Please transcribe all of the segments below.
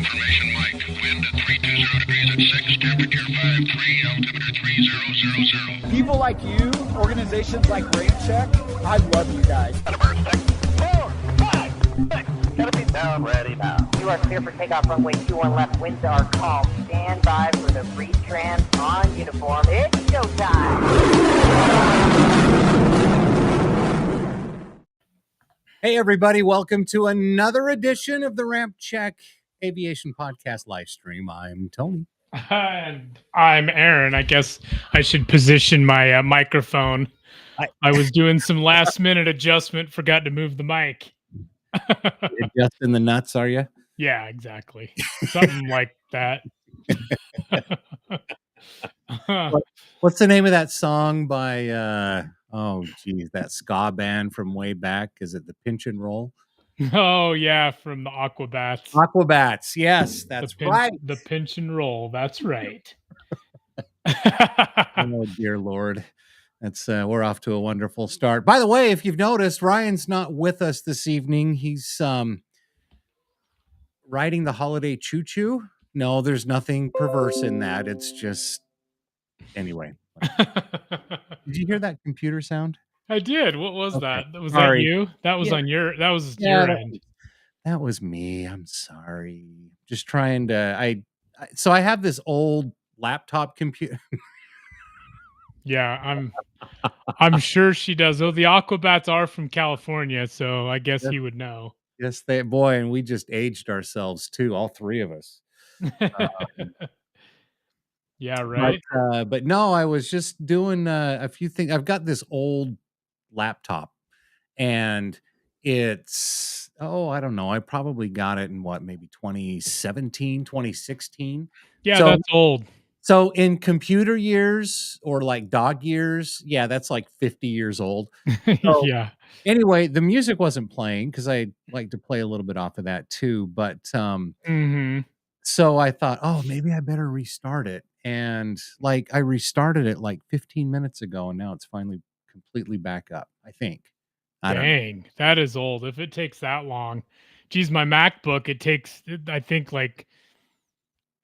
Information, Mike. Wind at 320 degrees at 6, temperature 53, altimeter 3000. People like you, organizations like RampCheck, I love you guys. Gotta be down, ready now. You are clear for takeoff runway 21 left. Winds are calm. Stand by for the retrans on uniform. It's showtime. Hey, everybody. Welcome to another edition of the RampCheck Aviation Podcast live stream. I'm Tony. And I'm Aaron. I guess I should position my microphone. I was doing some last minute adjustment, forgot to move the mic. Adjusting the nuts, are you? Yeah, exactly. Something like that. What's the name of that song by, that ska band from way back? Is it the Pinch and Roll? Oh, yeah, from the Aquabats. Aquabats, yes, that's right. The Pinch and Roll, that's right. Oh, dear Lord. That's we're off to a wonderful start. By the way, if you've noticed, Ryan's not with us this evening. He's riding the holiday choo-choo. No, there's nothing perverse in that. It's just anyway. Did you hear that computer sound? I did. What was that? Was Sorry. that you? That was on your your end. That was me. I'm sorry. Just trying to so I have this old laptop computer. Yeah, I'm sure she does. Oh, the Aquabats are from California, so I guess he would know. Yes, and we just aged ourselves too, all three of us. Yeah, right. But no, I was just doing a few things. I've got this old laptop, and it's I don't know. I probably got it in maybe 2017, 2016. Yeah, so, that's old. So in computer years or like dog years, yeah, that's like 50 years old. So, yeah. Anyway, the music wasn't playing because I like to play a little bit off of that too. But so I thought, maybe I better restart it. And like I restarted it like 15 minutes ago, and now it's finally completely back up, I think. Dang, that is old. If it takes that long. Geez, my MacBook, it takes, I think, like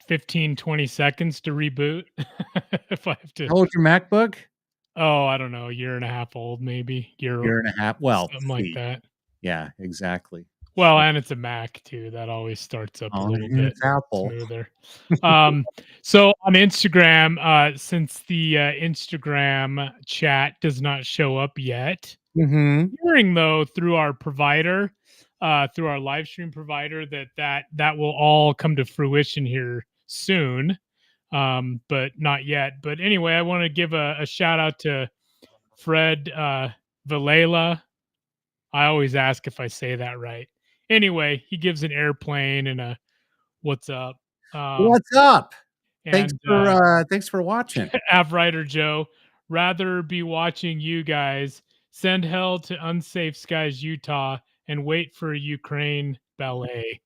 15, 20 seconds to reboot. If I have to. How old's your MacBook? Oh, I don't know, a year and a half old, maybe. Year and a half. Well, something like that. Yeah, exactly. Well, and it's a Mac too. That always starts up a little bit smoother. So on Instagram, since the Instagram chat does not show up yet, hearing though through our provider, through our live stream provider, that will all come to fruition here soon, but not yet. But anyway, I want to give a shout out to Fred Valela. I always ask if I say that right. Anyway, he gives an airplane and a what's up. What's up? Thanks for watching. Avrider Joe, rather be watching you guys. Send hell to unsafe skies, Utah, and wait for Ukraine ballet.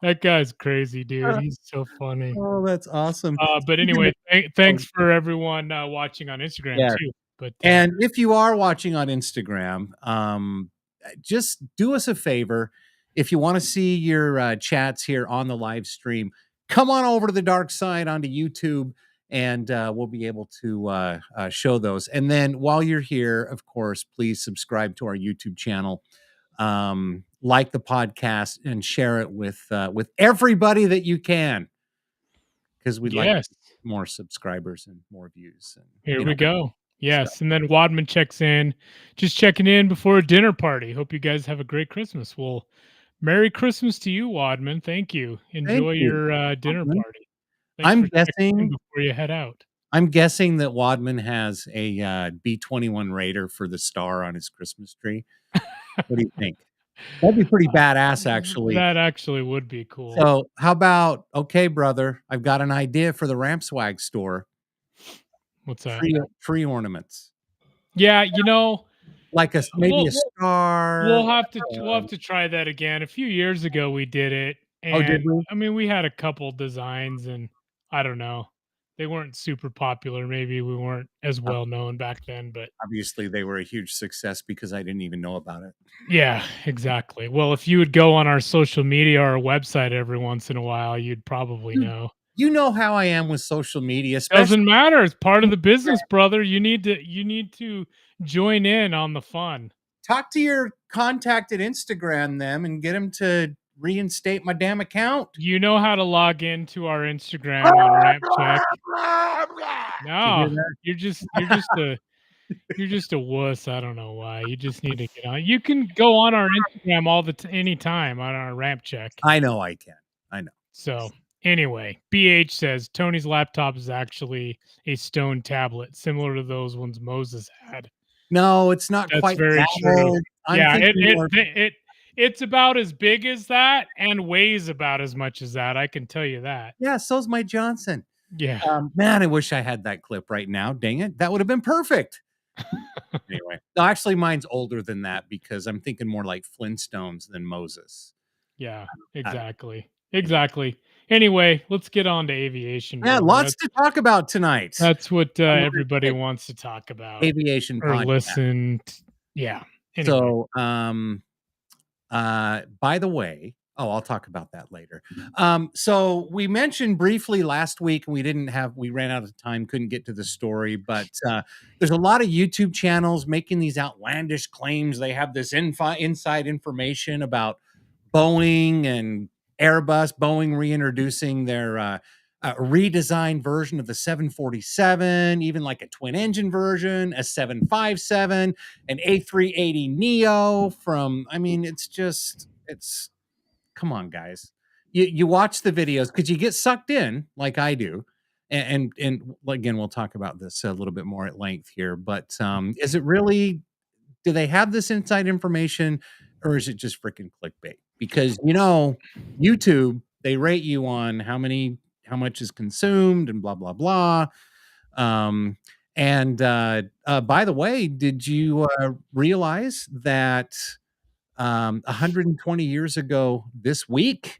That guy's crazy, dude. He's so funny. Oh, that's awesome. But anyway, thanks for everyone watching on Instagram too. But and if you are watching on Instagram, just do us a favor. If you want to see your chats here on the live stream, come on over to the dark side onto YouTube, and we'll be able to show those. And then while you're here, of course, please subscribe to our YouTube channel, like the podcast, and share it with everybody that you can, because we'd like more subscribers and more views. And, here we go. Yes, and then Wadman checks in, just checking in before a dinner party. Hope you guys have a great Christmas. Well, Merry Christmas to you, Wadman. Thank you. Enjoy your dinner party. I'm guessing before you head out. I'm guessing that Wadman has a B-21 Raider for the star on his Christmas tree. What do you think? That'd be pretty badass, actually. That actually would be cool. So, how about, okay, brother, I've got an idea for the Ramp Swag store. What's that? Free ornaments. Yeah, like maybe a star. We'll have to try that again. A few years ago we did it. And, did we? I mean, we had a couple designs, and I don't know. they weren't super popular. Maybe we weren't as well known back then, but obviously they were a huge success because I didn't even know about it. yeah, exactly. Well, if you would go on our social media or our website every once in a while, you'd probably know. You know how I am with social media, especially Doesn't matter. It's part of the business, brother. You need to join in on the fun. talk to your contact at Instagram them and get them to reinstate my damn account. You know how to log into our Instagram on RampCheck. No, you're just a wuss. I don't know why. You just need to get on. You can go on our Instagram anytime on our RampCheck. I know I can. I know. So anyway, BH says Tony's laptop is actually a stone tablet, similar to those ones Moses had. No, it's not That's quite very that true. old. Yeah, it's about as big as that and weighs about as much as that. I can tell you that. Yeah, so's my Johnson. Yeah. Man, I wish I had that clip right now. Dang it. That would have been perfect. Anyway, no, actually, mine's older than that because I'm thinking more like Flintstones than Moses. Yeah, exactly. Exactly. Anyway, let's get on to aviation. Yeah, lots to talk about tonight. That's what everybody wants to talk about. Aviation or podcast. listen. Yeah. Anyway. So, by the way, I'll talk about that later. So we mentioned briefly last week, and we ran out of time, couldn't get to the story, but there's a lot of YouTube channels making these outlandish claims. They have this inside information about Boeing and Airbus. Boeing reintroducing their redesigned version of the 747, even like a twin engine version, a 757, an A380 Neo come on, guys. You watch the videos because you get sucked in like I do. And again, we'll talk about this a little bit more at length here, but is it really, do they have this inside information or is it just freaking clickbait? Because, YouTube, they rate you on how much is consumed and blah, blah, blah. By the way, did you realize that 120 years ago this week,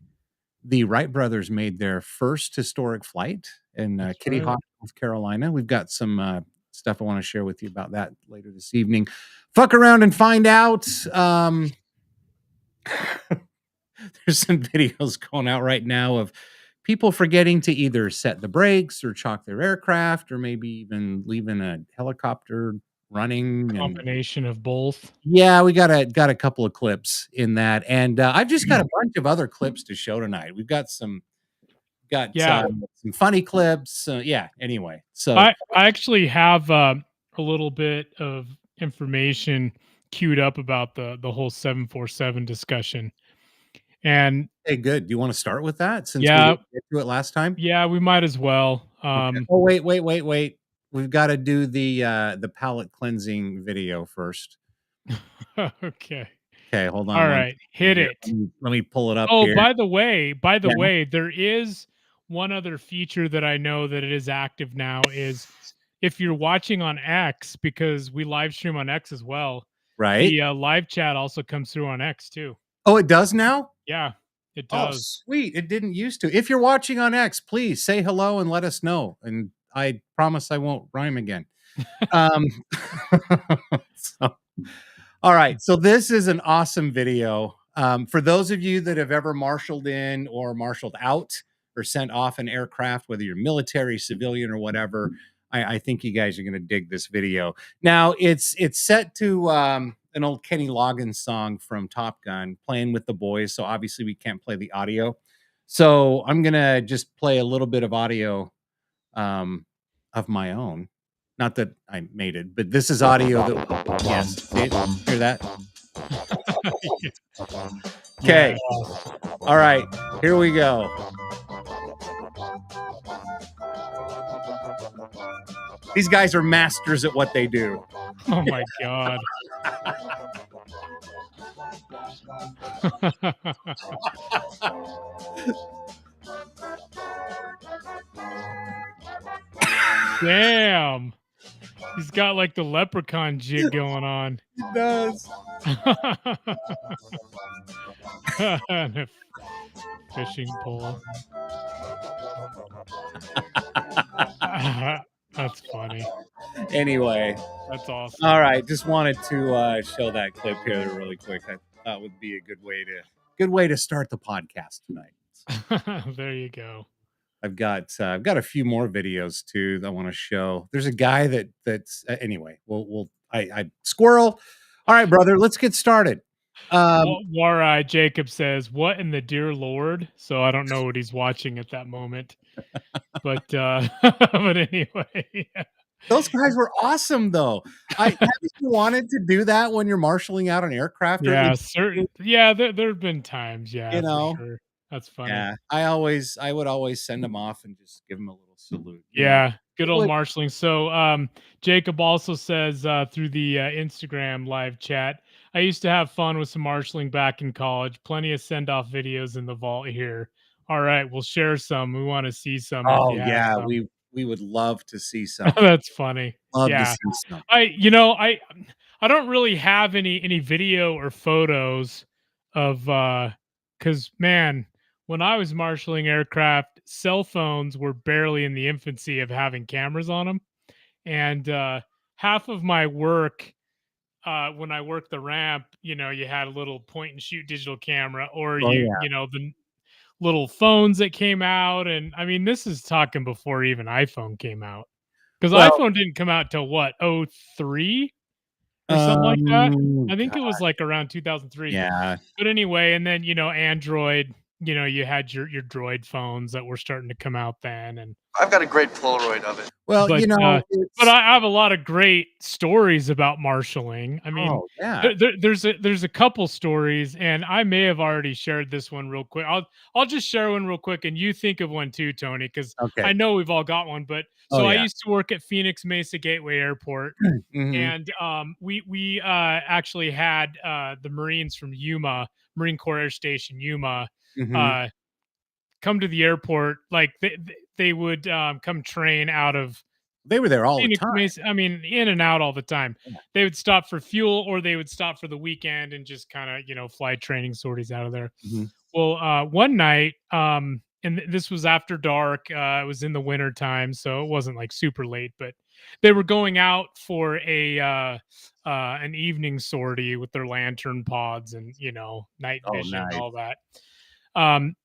the Wright brothers made their first historic flight in Kitty Hawk, North Carolina? We've got some stuff I want to share with you about that later this evening. Fuck around and find out. There's some videos going out right now of people forgetting to either set the brakes or chalk their aircraft or maybe even leaving a helicopter running. Combination of both. Yeah, we got a couple of clips in that, and I've just got a bunch of other clips to show tonight. We've got some funny clips. Anyway, so I actually have a little bit of information queued up about the whole 747 discussion. And hey, good. Do you want to start with that since we didn't get to it last time? Yeah, we might as well. Okay. Oh, wait. We've got to do the palate cleansing video first. Okay, hold on. All right, hit it. Let me pull it up. Oh, here. by the way, there is one other feature that I know that it is active now is if you're watching on X, because we live stream on X as well. Right. The live chat also comes through on X too. Oh, it does now? Yeah, it does. Oh, sweet. It didn't used to. If you're watching on X, please say hello and let us know. And I promise I won't rhyme again. All right. So this is an awesome video. For those of you that have ever marshaled in or marshaled out or sent off an aircraft, whether you're military, civilian, or whatever, I think you guys are going to dig this video. Now, it's set to an old Kenny Loggins song from Top Gun, Playing with the Boys. So obviously we can't play the audio. So I'm going to just play a little bit of audio of my own. Not that I made it, but this is audio that, yes, see it? Hear that? Okay. All right, here we go. These guys are masters at what they do. Oh my God. Damn. He's got like the leprechaun jig going on. He does. And a fishing pole. That's funny. Anyway, That's awesome. all right. Just wanted to show that clip here really quick. I thought would be a good way to start the podcast tonight. There you go. I've got a few more videos too that I want to show. There's a guy that's anyway. I squirrel. All right, brother. Let's get started. War Jacob says, "What in the dear Lord?" So I don't know what he's watching at that moment, but but anyway, those guys were awesome, though. Haven't you wanted to do that when you're marshaling out an aircraft? Yeah, certain. Yeah, there have been times. Yeah, you know. for sure. That's funny. Yeah, I would always send them off and just give them a little salute. Yeah, good old marshaling. So Jacob also says through the Instagram live chat, I used to have fun with some marshaling back in college. Plenty of send-off videos in the vault here. All right, we'll share some. We want to see some. Oh yeah, we would love to see some. That's funny. Love yeah. to see some. I don't really have any video or photos of because man, when I was marshaling aircraft, cell phones were barely in the infancy of having cameras on them. And half of my work, when I worked the ramp, you had a little point and shoot digital camera, or the little phones that came out. And I mean, this is talking before even iPhone came out. Because iPhone didn't come out till what, 03? Or something like that. I think it was like around 2003. Yeah. But anyway, and then Android, you had your Droid phones that were starting to come out then, and I've got a great Polaroid of it. Well, but I have a lot of great stories about marshaling. I mean, there's a couple stories, and I may have already shared this one real quick. I'll just share one real quick, and you think of one too, Tony, because I know we've all got one. But I used to work at Phoenix Mesa Gateway Airport, and we actually had the Marines from Yuma, Marine Corps Air Station Yuma, come to the airport. Like they would come train out of. They were there all Phoenix the time. Mesa, I mean, in and out all the time. Yeah. They would stop for fuel, or they would stop for the weekend and just kind of fly training sorties out of there. Well, one night, and this was after dark. It was in the winter time, so it wasn't like super late, but they were going out for an evening sortie with their lantern pods and night vision and all that.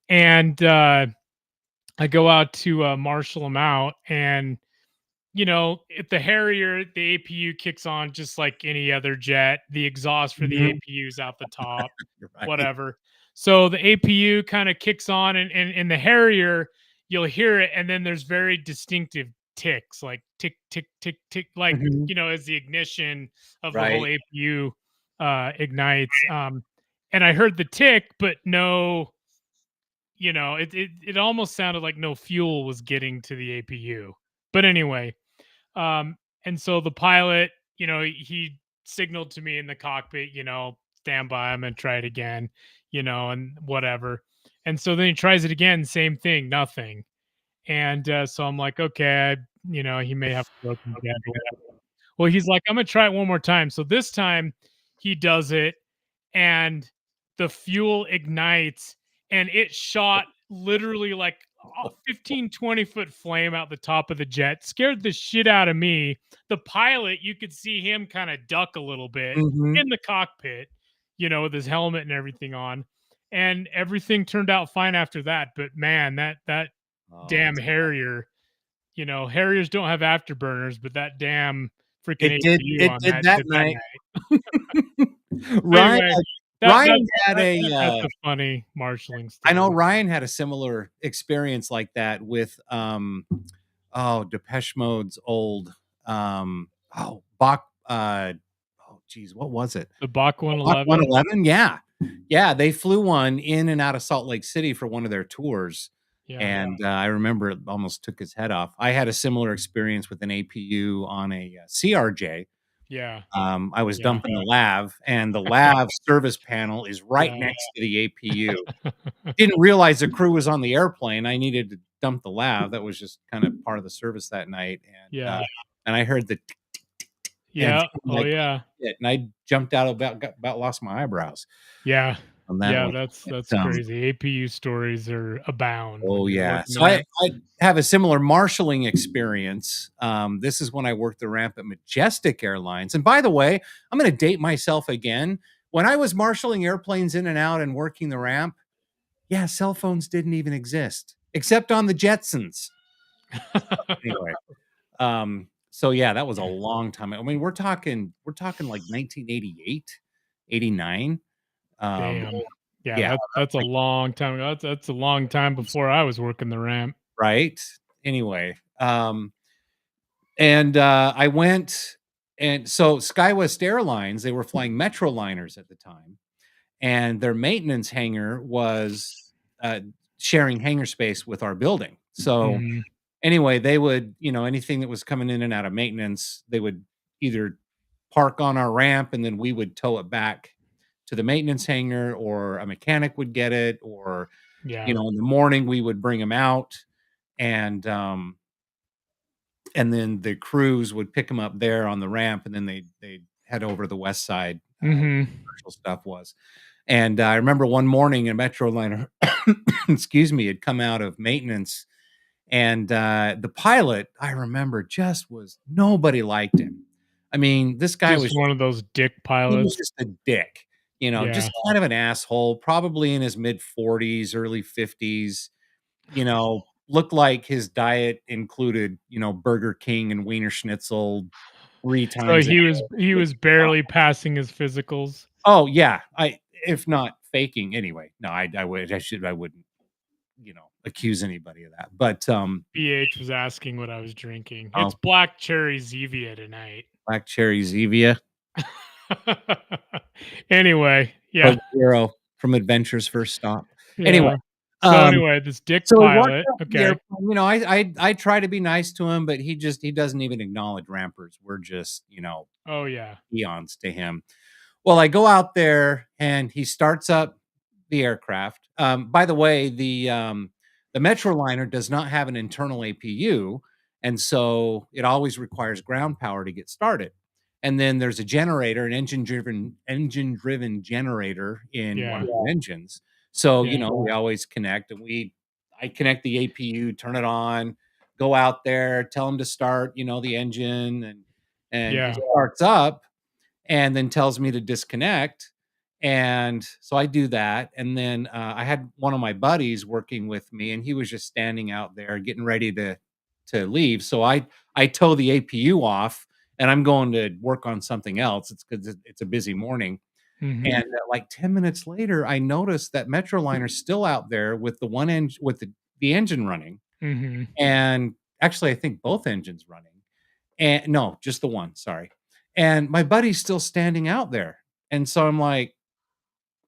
And I go out to marshal them out, and if the Harrier, the APU kicks on just like any other jet. The exhaust for the APU is out the top, whatever. So the APU kind of kicks on, and in the Harrier, you'll hear it, and then there's very distinctive ticks, like tick, tick, tick, tick, like as the ignition of the whole APU ignites. And I heard the tick, but no, it almost sounded like no fuel was getting to the APU. But anyway. And so the pilot, he signaled to me in the cockpit, stand by, I'm going to try it again, and whatever. And so then he tries it again, same thing, nothing. And so I'm like, okay, he may have broken again. Well, he's like, I'm going to try it one more time. So this time he does it, and the fuel ignites, and it shot literally like 15, 20-foot flame out the top of the jet. Scared the shit out of me. The pilot, you could see him kind of duck a little bit in the cockpit, with his helmet and everything on. And everything turned out fine after that. But man, that damn Harrier, Harriers don't have afterburners, but that damn freaking APU did that night. Anyway, Ryan had that's a funny marshaling story. I know Ryan had a similar experience like that with Depeche Mode's old Bach what was it? The Bach 111. Bach 111, yeah. They flew one in and out of Salt Lake City for one of their tours. Yeah, and I remember it almost took his head off. I had a similar experience with an APU on a CRJ. Yeah. I was dumping the lav, and the lav service panel is right next to the APU. Didn't realize the crew was on the airplane. I needed to dump the lav. That was just kind of part of the service that night. And and I heard the and I jumped out about lost my eyebrows. Yeah. on that Yeah, one. that's But, crazy. APU stories are abound when oh you're yeah. working the So I, ramp. I have a similar marshaling experience. This is when I worked the ramp at Majestic Airlines. And by the way, I'm going to date myself again. When I was marshaling airplanes in and out and working the ramp, yeah, cell phones didn't even exist except on the Jetsons. Anyway, so yeah, that was a long time. I mean, we're talking like 1988, 89. Damn. Yeah, Yeah, that's a like, long time ago. That's a long time before I was working the ramp. right. Anyway, and I went, and so SkyWest Airlines, they were flying Metroliners at the time, and their maintenance hangar was uh, sharing hangar space with our building. So Mhm. anyway, they would, anything that was coming in and out of maintenance, they would either park on our ramp and then we would tow it back to the maintenance hangar, or a mechanic would get it, or, Yeah. in the morning we would bring them out, and then the crews would pick them up there on the ramp, and then they'd head over to the west side, Mhm. commercial stuff was. And I remember one morning a Metroliner, excuse me, had come out of maintenance, and the pilot, I remember, just was, nobody liked him. I mean, this guy Just was, one of those dick he was pilots. just a dick, Yeah. just kind of an asshole, probably in his mid 40s, early 50s, looked like his diet included, Burger King and Wiener Schnitzel 3 So times a he was day. barely passing his physicals. Oh, yeah. If not faking anyway. No, I wouldn't, accuse anybody of that. But, BH was asking what I was drinking. It's oh, black cherry Zevia tonight. Black Cherry Zevia, Anyway, yeah. Coke Zero from Adventure's First Stop. Anyway, Yeah. So um, anyway, this dick so we walked pilot. out the Okay. airplane, I try to be nice to him, but he doesn't even acknowledge rampers. We're just, Oh yeah. eons to him. Well, I go out there and he starts up the aircraft. By the way, the Metroliner does not have an internal APU, and so it always requires ground power to get started. And then there's a generator, an engine-driven generator in one Yeah. of the engines. So, Yeah. we always connect, and I connect the APU, turn it on, go out there, tell him to start, the engine, and he Yeah. starts up and then tells me to disconnect. And so I do that. And then I had one of my buddies working with me, and he was just standing out there getting ready to leave. So I tow the APU off, and I'm going to work on something else. It's because it's a busy morning. Mhm. And like 10 minutes later, I noticed that Metroliner's still out there with the one engine, with the engine running. Mhm. And actually, I think both engines running. And no, just the one, sorry. And my buddy's still standing out there. And so I'm like,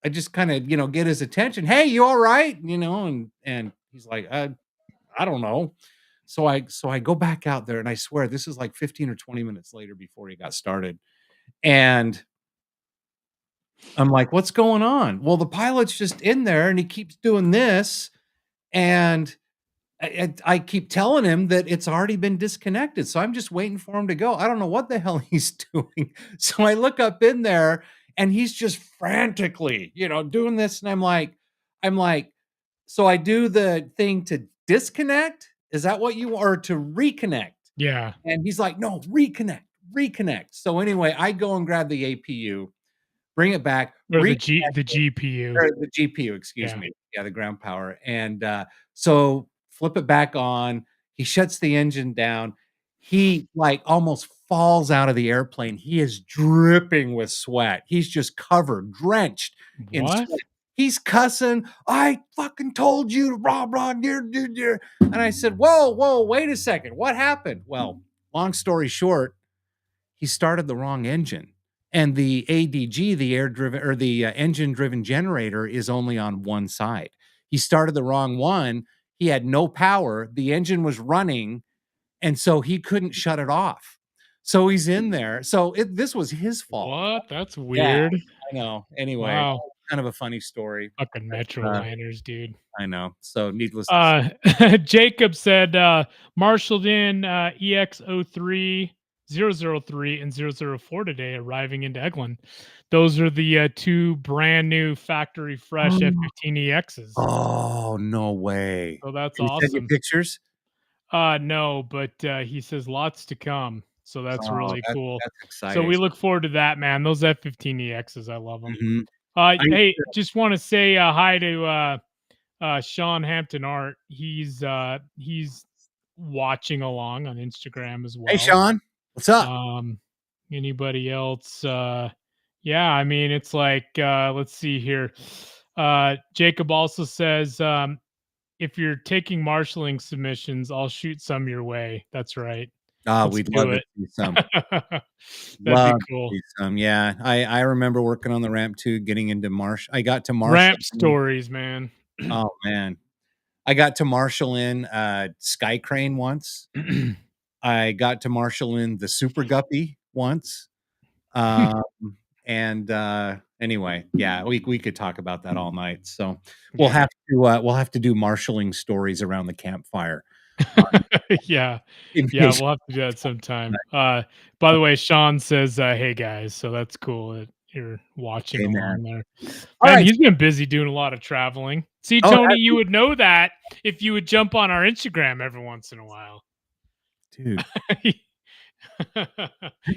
I just kind of, get his attention. Hey, you all right? And he's like, I don't know. So I go back out there, and I swear this is like 15 or 20 minutes later before he got started. And I'm like, what's going on? Well, the pilot's just in there and he keeps doing this. And I keep telling him that it's already been disconnected, so I'm just waiting for him to go. I don't know what the hell he's doing. So I look up in there, and he's just frantically, doing this, and I'm like, so I do the thing to disconnect? Is that what you or to reconnect? Yeah. And he's like, "No, reconnect, reconnect." So anyway, I go and grab the APU, bring it back, Or the reconnect GPU. or the GPU, excuse Yeah. me. Yeah, the ground power. And so flip it back on. He shuts the engine down. He like almost falls out of the airplane. He is dripping with sweat. He's just covered, drenched in What? sweat. He's cussing. I fucking told you to blah blah dear. And I said, whoa, wait a second. What happened? Well, long story short, he started the wrong engine. And the ADG, the air driven or the engine driven generator, is only on one side. He started the wrong one. He had no power. The engine was running, and so he couldn't shut it off. So he's in there. So this was his fault. What? That's Yeah, weird. I know. Anyway, Wow. kind of a funny story. Fucking Metroliners, dude. I know. So needless to say, Jacob said, marshaled in EX03 003 and 004 today arriving into Eglin. Those are the 2 brand new factory fresh F-15EXs. Oh, no way. So that's Can you send you awesome. pictures? No, but he says lots to come. So that's Oh, really cool. that's So exciting. we look forward to that, man. Those F-15EXs, I love them. Mhm. Hey, just want to say hi to Sean Hampton Art. He's watching along on Instagram as well. Hey, Sean. What's up? Anybody else? Yeah, I mean, it's like, let's see here. Jacob also says, if you're taking marshaling submissions, I'll shoot some your way. That's right. We'd love to see some. That'd be cool. Yeah, I remember working on the ramp too, getting into I got to marshal Ramp stories, man. Oh man, I got to marshal in Sky Crane once. I got to marshal in the Super Guppy once. Anyway, yeah, we could talk about that all night. So we'll have to do marshaling stories around the campfire. Yeah, we'll have to do that sometime. By the way, Sean says, "Hey guys," so that's cool that you're watching along there. Man, he's been busy doing a lot of traveling. See, Tony, you would know that if you would jump on our Instagram every once in a while, dude.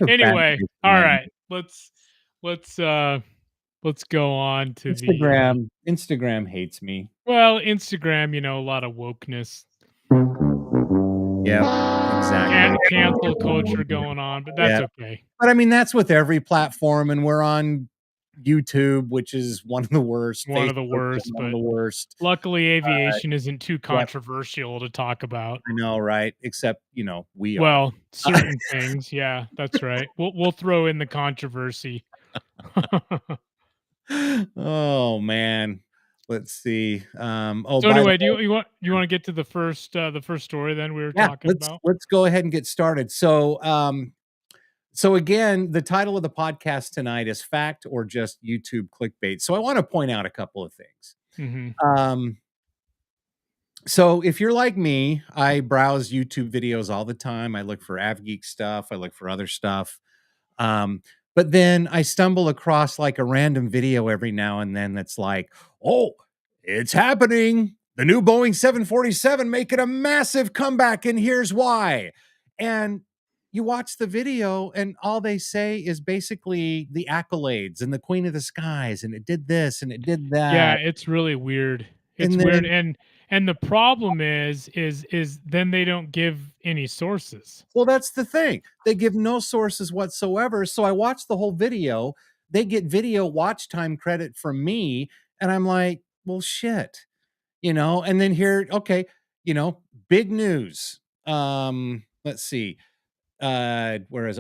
Anyway, all right, let's go on to Instagram. Instagram hates me. Well, Instagram, a lot of wokeness. Yeah, exactly. Cancel culture going on, but that's okay. But I mean, that's with every platform, and we're on YouTube, which is one of the worst. One of the worst. Luckily, aviation isn't too controversial to talk about. I know, right? Except, we are. Well, certain things, yeah, that's right. We'll throw in the controversy. Oh man. Let's see. So anyway, do you want to get to the first story then we were talking about? Let's go ahead and get started. So again, the title of the podcast tonight is Fact or Just YouTube Clickbait. So I want to point out a couple of things. So if you're like me, I browse YouTube videos all the time. I look for AvGeek stuff. I look for other stuff. But then I stumble across like a random video every now and then that's like, oh, it's happening. The new Boeing 747 making a massive comeback, and here's why. And you watch the video, and all they say is basically the accolades and the Queen of the Skies, and it did this and it did that. Yeah, it's really weird. It's weird, and the problem is then they don't give any sources. Well, that's the thing. They give no sources whatsoever. So I watched the whole video. They get video watch time credit from me, and I'm like, well, shit, and then here, okay, big news. Let's see. Where is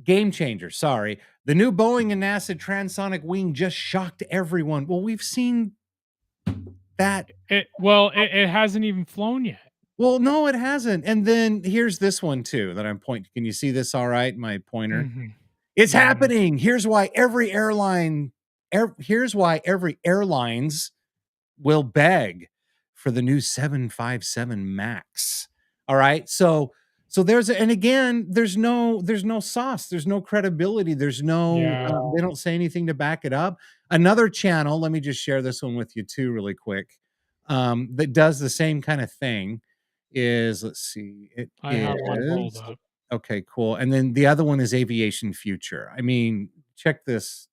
Game Changer? Sorry. The new Boeing and NASA transonic wing just shocked everyone. Well, we've seen that. It hasn't even flown yet. Well, no, it hasn't. And then here's this one too that I'm pointing. Can you see this all right? My pointer. It's happening. Here's why every airlines will beg for the new 757 Max. All right. So there's there's no sauce. There's no credibility. There's no, they don't say anything to back it up. Another channel, let me just share this one with you too, really quick. That does the same kind of thing is, let's see. I have one pulled up. Okay, cool. And then the other one is Aviation Future. I mean, check this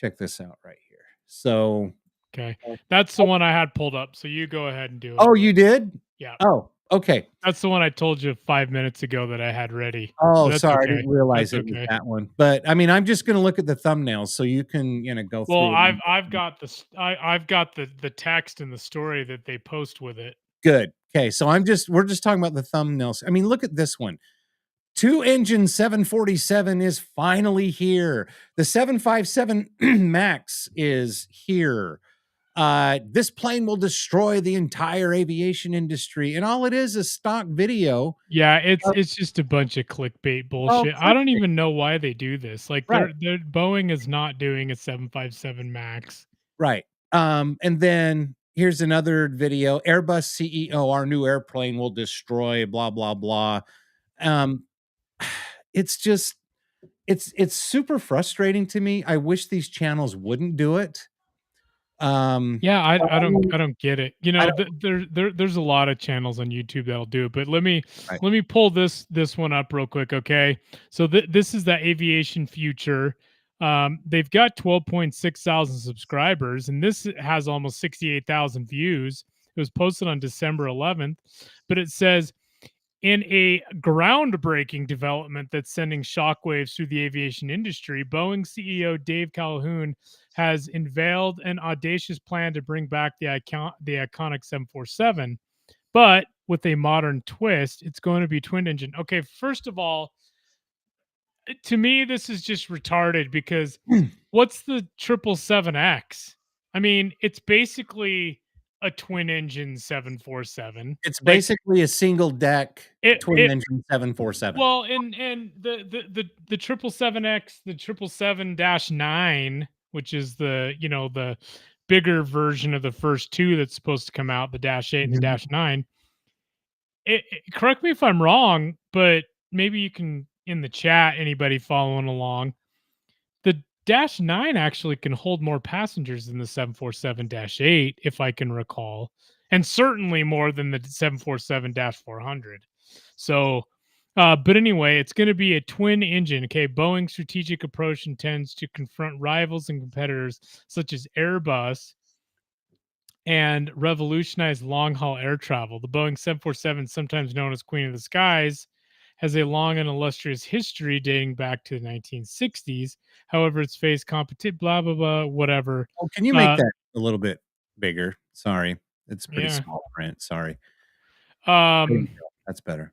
out right here. So, okay. That's the one I had pulled up. So you go ahead and do it. Oh, you did? Yeah. Oh, okay. That's the one I told you 5 minutes ago that I had ready. Oh, sorry. Okay. I didn't realize it was that one. But I mean, I'm just going to look at the thumbnails so you can, go through. Well, I've got the text and the story that they post with it. Good. Okay. So we're just talking about the thumbnails. I mean, look at this one. 2-engine 747 is finally here. The 757 Max is here. This plane will destroy the entire aviation industry, and all it is stock video. Yeah, it's just a bunch of clickbait bullshit. I don't even know why they do this. Like, Boeing is not doing a 757 Max. Right. And then here's another video. Airbus CEO, our new airplane will destroy blah blah blah. it's just it's super frustrating to me. I wish these channels wouldn't do it. Yeah, I don't get it. You I know, don't there's a lot of channels on YouTube that'll do it, but right. let me pull this one up real quick, okay? So this is the Aviation Future. They've got 12.6 thousand subscribers, and this has almost 68,000 views. It was posted on December 11th, but it says in a groundbreaking development that's sending shockwaves through the aviation industry, Boeing CEO Dave Calhoun has unveiled an audacious plan to bring back the iconic 747, but with a modern twist. It's going to be twin engine. Okay, first of all, to me, this is just retarded because what's the 777X? I mean, it's basically a twin engine 747. It's Like basically a single deck twin it engine 747. well, and the 777X, the 777-9, which is the, you know, the bigger version of the first two that's supposed to come out, the -8 and the Mhm. -9. Correct me if I'm wrong, but maybe you can in the chat, anybody following along. The -9 actually can hold more passengers than the 747-8, if I can recall, and certainly more than the 747-400. So, but anyway, it's going to be a twin engine. Okay, Boeing's strategic approach intends to confront rivals and competitors such as Airbus and revolutionize long haul air travel. The Boeing 747, sometimes known as Queen of the Skies, has a long and illustrious history dating back to the 1960s. However, it's faced competition, blah, blah, blah, whatever. Oh, can you make that a little bit bigger? Sorry. It's pretty Yeah. small print. Sorry. There you Um, go. That's better.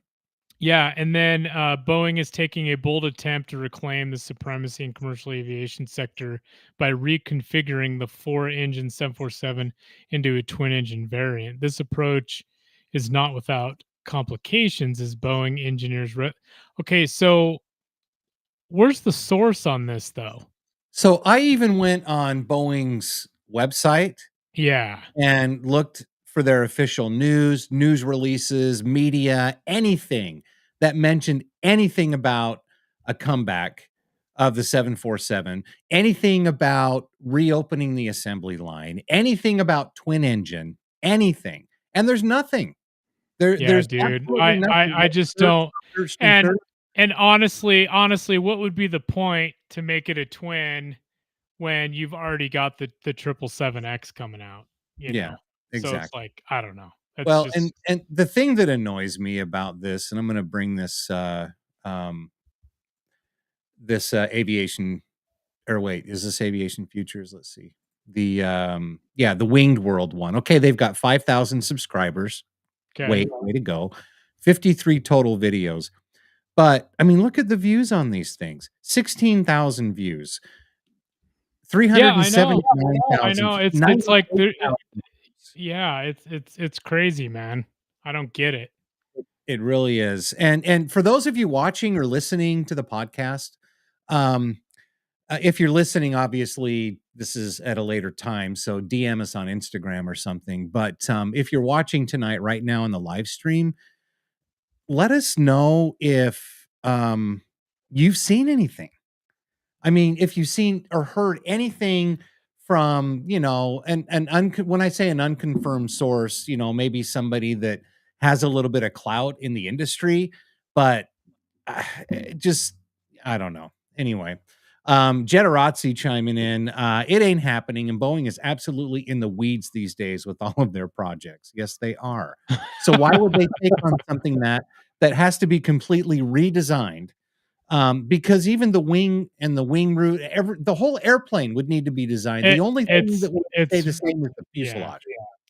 yeah. And then Boeing is taking a bold attempt to reclaim the supremacy in commercial aviation sector by reconfiguring the four-engine 747 into a twin-engine variant. This approach is not without complications as Boeing engineers. Okay, so where's the source on this, though? So I even went on Boeing's website Yeah. and looked for their official news releases, media, anything that mentioned anything about a comeback of the 747, anything about reopening the assembly line, anything about twin engine, anything. And there's nothing. Yeah, There's dude. absolutely nothing. I just don't. Searched and And searched. and honestly, what would be the point to make it a twin when you've already got the 777X coming out, you Yeah, know? So it's exactly. like, I don't know. That's Well, just and the thing that annoys me about this, and I'm gonna bring um, this aviation or wait, is this Aviation Futures? Let's see. Yeah, the Winged World one. Okay, they've got 5,000 subscribers. okay. Way to go. 53 total videos. But I mean, look at the views on these things. 16,000 views. Yeah, I know. I 379,000. know. It's like yeah, it's crazy, man. I don't get it. It really is. And for those of you watching or listening to the podcast, um, if you're listening, obviously this is at a later time, so DM us on Instagram or something. But if you're watching tonight, right now in the live stream, let us know if you've seen anything. I mean, if you've seen or heard anything from, you know, when I say an unconfirmed source, you know, maybe somebody that has a little bit of clout in the industry, but just I don't know. Anyway, Jetarazzi chiming in, it ain't happening, and Boeing is absolutely in the weeds these days with all of their projects. Yes, they are. So why would they take on something that has to be completely redesigned? Because even the wing and the wing root, the whole airplane would need to be designed. The only thing that would stay the same is the yeah. fuselage.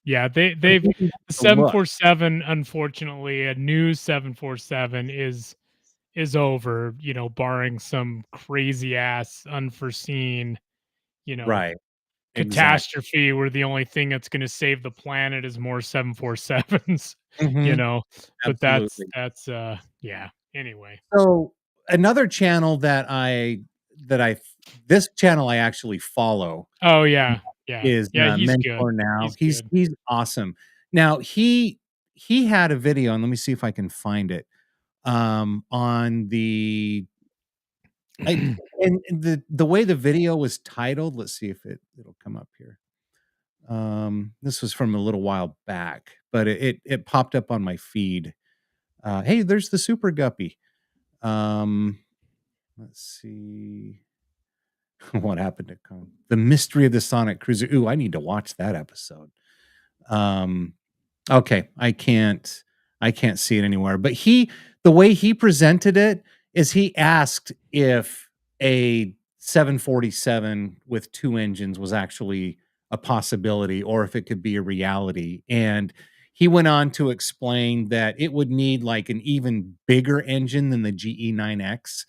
Yeah, they've the 747, unfortunately, a new 747 is over, you know, barring some crazy ass unforeseen, you know, Right. Exactly. catastrophe where the only thing that's going to save the planet is more 747s, you Mhm. know. But Absolutely. that's yeah. Anyway. So another channel this channel I actually follow Oh yeah. Yeah. is Yeah, he's good. Mentor Now. He's good. He's awesome. Now he had a video, and let me see if I can find it on the and the way the video was titled, let's see if it'll come up here. This was from a little while back, but it popped up on my feed. Hey, there's the Super Guppy. Let's see what happened to come. The Mystery of the Sonic Cruiser. Ooh, I need to watch that episode. Okay, I can't see it anywhere. But the way he presented it is he asked if a 747 with 2 engines was actually a possibility or if it could be a reality. And he went on to explain that it would need like an even bigger engine than the GE9X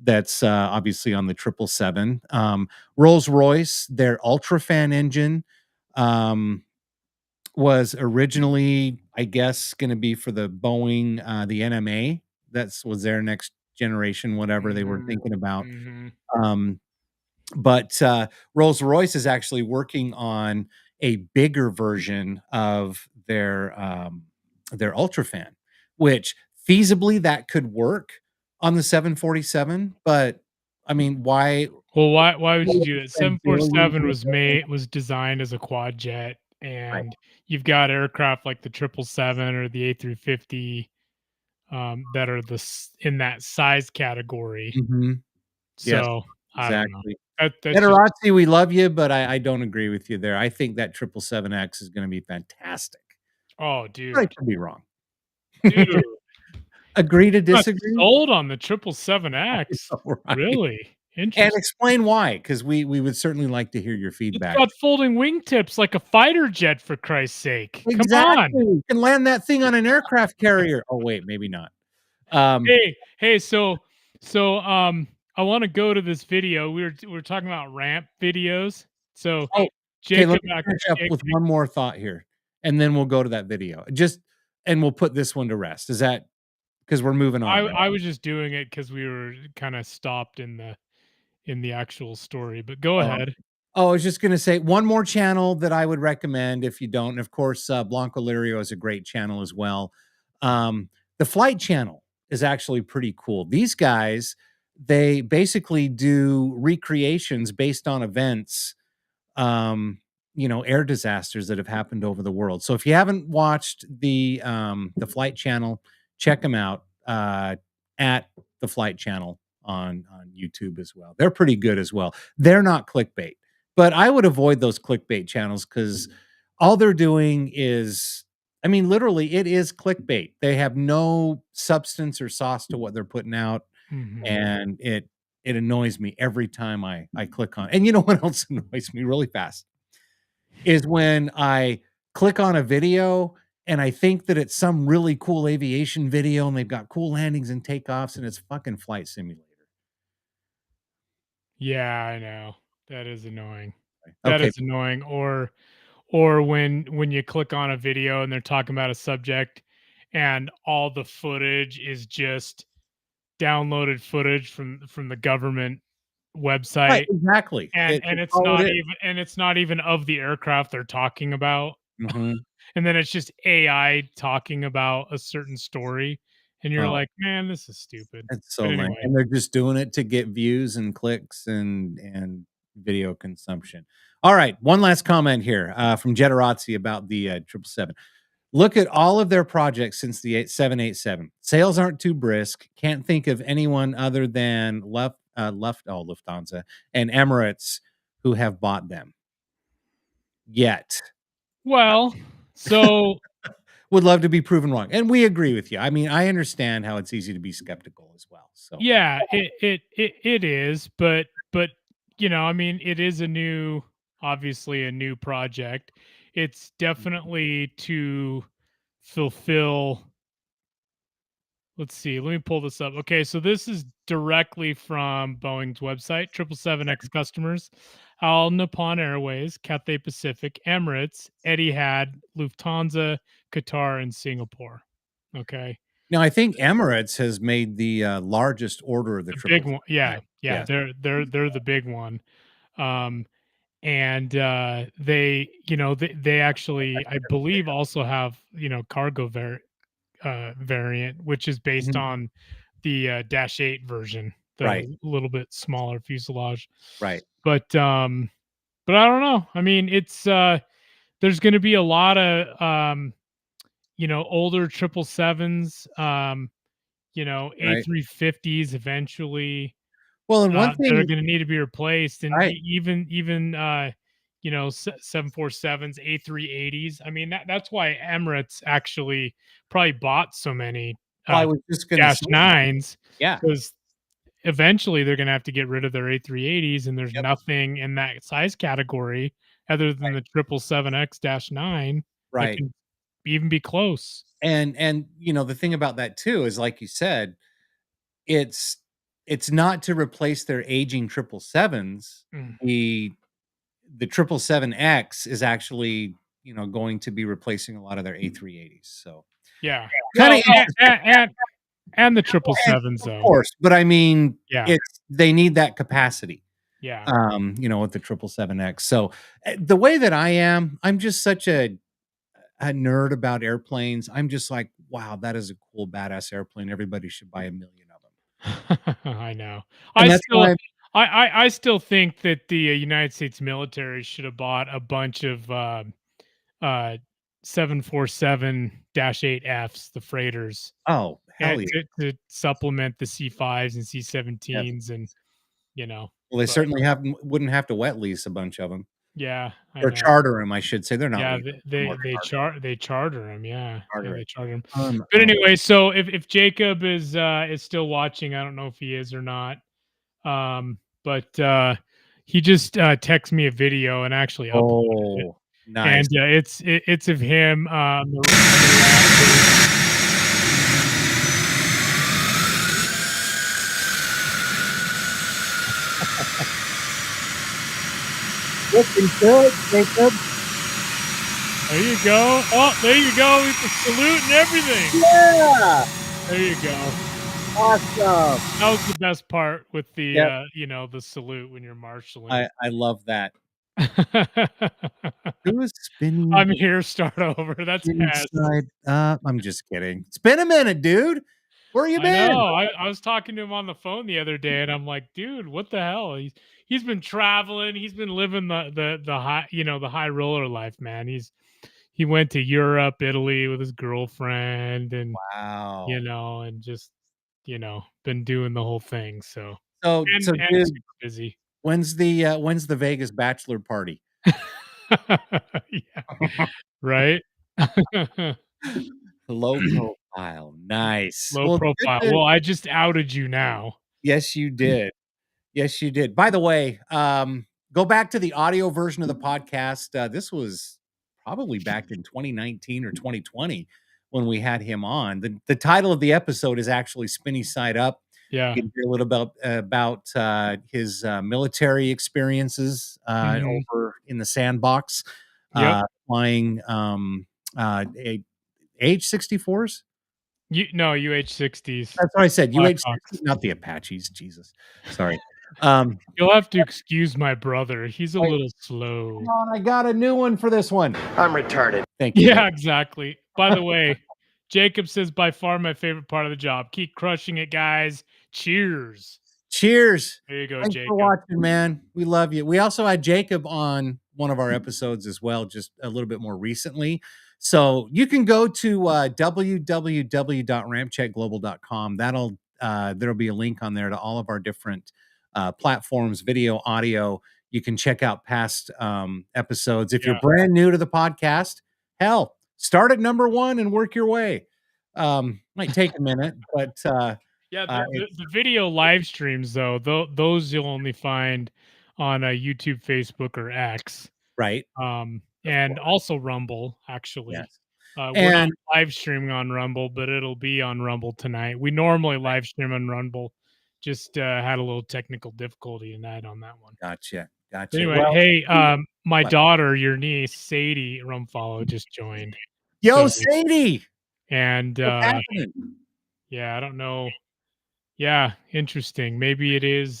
that's obviously on the 777. Rolls-Royce, their UltraFan engine, was originally, I guess, going to be for the Boeing, the NMA. Was their next generation, whatever they were thinking about. But Rolls-Royce is actually working on a bigger version of their UltraFan, which feasibly that could work on the 747. But I mean, why? Well, why would you do that? 747 was designed as a quad jet, and you've got aircraft like the 777 or the A350 that are in that size category. Yes, So I don't know. exactly. Generosity, we love you, but I don't agree with you there. I think that 777X is going to be fantastic. Oh, dude, I could be wrong. dude. Agree to I'm not disagree? sold on the 777X. Right. Really? And Interesting. explain why, because we would certainly like to hear your It's feedback. got folding wingtips like a fighter jet, for Christ's sake. Come Exactly. on. You can land that thing on an aircraft carrier. Oh, wait, maybe not. Hey, so I want to go to this video. We're talking about ramp videos. So Okay, Jacob, let me finish up with one more thought here, and then we'll go to that video. And we'll put this one to rest. Is that because we're moving on? I was just doing it because we were kind of stopped in the actual story, but go ahead. I was just going to say one more channel that I would recommend if you don't. And of course, Blanco Lirio is a great channel as well. The Flight Channel is actually pretty cool. These guys, they basically do recreations based on events, air disasters that have happened over the world. So if you haven't watched the Flight Channel, check them out at the Flight Channel on YouTube as well. They're pretty good as well. They're not clickbait, but I would avoid those clickbait channels because all they're doing is, I mean, literally, it is clickbait. They have no substance or sauce to what they're putting out, and it annoys me every time I click on. And you know what else annoys me really fast is when I click on a video and I think that it's some really cool aviation video and they've got cool landings and takeoffs and it's fucking flight simulator. Yeah, I know. That is annoying. Okay. That is annoying. Or when you click on a video and they're talking about a subject and all the footage is just downloaded footage from the government website. Right, exactly. And it's not even of the aircraft they're talking about. And then it's just AI talking about a certain story. And you're like, man, this is stupid. It's so lame. And they're just doing it to get views and clicks and video consumption. All right. One last comment here from Jetarazzi about the 777. Look at all of their projects since the 787. Sales aren't too brisk. Can't think of anyone other than Lufthansa and Emirates who have bought them yet. Well, so would love to be proven wrong. And we agree with you. I mean, I understand how it's easy to be skeptical as well. So yeah, it is, but I mean, it is obviously a new project. It's definitely to fulfill. Let's see. Let me pull this up. Okay, so this is directly from Boeing's website. 777X customers: All Nippon Airways, Cathay Pacific, Emirates, Etihad, Lufthansa, Qatar, and Singapore. Okay. Now I think Emirates has made the largest order of the big one. Yeah, yes. They're the big one. And they actually, I believe, also have cargo variant, which is based on the -8 version Right. little bit smaller fuselage. Right. But I don't know. I mean, it's there's going to be a lot of older 777s, Right. A350s eventually, Well, and one that are thing, going to need to be replaced, and right? even 747s, A380s. I mean, that's why Emirates actually probably bought so many Well, I was just going to Dash say, nines, yeah, because eventually they're going to have to get rid of their A380s, and there's yep, nothing in that size category other than the 777X-9 that right. can even be close. And the thing about that too is, like you said, it's it's not to replace their aging 777s. Mm. The 777X is actually, going to be replacing a lot of their A380s. So Yeah. kind Well, of interesting. and the And 777s, of though. course, but I mean, Yeah. they need that capacity. Yeah. With the 777X. So the way that I'm just such a nerd about airplanes. I'm just like, wow, that is a cool, badass airplane. Everybody should buy a million of them. I know. And I that's still why, I still think that the United States military should have bought a bunch of 747-8Fs, the freighters, oh, hell and yeah. to supplement the C5s and Yes. C17s, and Well, they but certainly wouldn't have to wet lease a bunch of them yeah, I or know. charter them, I should say. They're not Yeah, leasing. they charter them. Yeah, Charter they it. charter them. But anyway, so if Jacob is still watching, I don't know if he is or not. But he just texted me a video and actually uploaded it, Oh, nice. and it's of him on the raptor. Looking good, Jacob. There you go. Oh, there you go with the salute and everything. Yeah. There you go. Awesome. That was the best part with the Yep. the salute when you're marshaling. I love that. Who is spinning I'm here, start over. That's Hess. inside? I'm just kidding. It's been a minute, dude. Where you I been? know. I was talking to him on the phone the other day, and I'm like, dude, what the hell? He's been traveling. He's been living the high the high roller life, man. He went to Europe, Italy with his girlfriend, and Wow. and just been doing the whole thing. So So, and dude, super busy. when's the Vegas bachelor party? Yeah, right. Low profile. Nice. Low Well, profile. Well, I just outed you now. yes, you did. Yes, you did. By the way, go back to the audio version of the podcast. This was probably back in 2019 or 2020 when we had him on. The title of the episode is actually Spinny Side Up. Yeah. You can hear a little about his military experiences over in the sandbox, Yep. flying H-64s. UH-60s. That's what I said. Blackhawks. UH-60, not the Apaches. Jesus, sorry. You'll have to excuse my brother. He's a little slow. Come on, I got a new one for this one. I'm retarded. Thank you. Yeah, exactly. By the way, Jacob says by far my favorite part of the job. Keep crushing it, guys. Cheers. Cheers. There you go, Thanks Jacob. for watching, man. We love you. We also had Jacob on one of our episodes as well, just a little bit more recently. So you can go to www.rampcheckglobal.com. There'll be a link on there to all of our different platforms, video, audio. You can check out past episodes. If you're brand new to the podcast, hell, start at number 1 and work your way. Might take a minute, but yeah, the video live streams though, those you'll only find on YouTube, Facebook, or X. Right. And also Rumble, actually. Yes. We're not live streaming on Rumble, but it'll be on Rumble tonight. We normally live stream on Rumble. Just had a little technical difficulty on that one. Gotcha. Anyway, well, hey, my daughter, your niece, Sadie Rumfollow, just joined. Yo, So, Sadie. and yeah, I don't know. Yeah, interesting. Maybe it is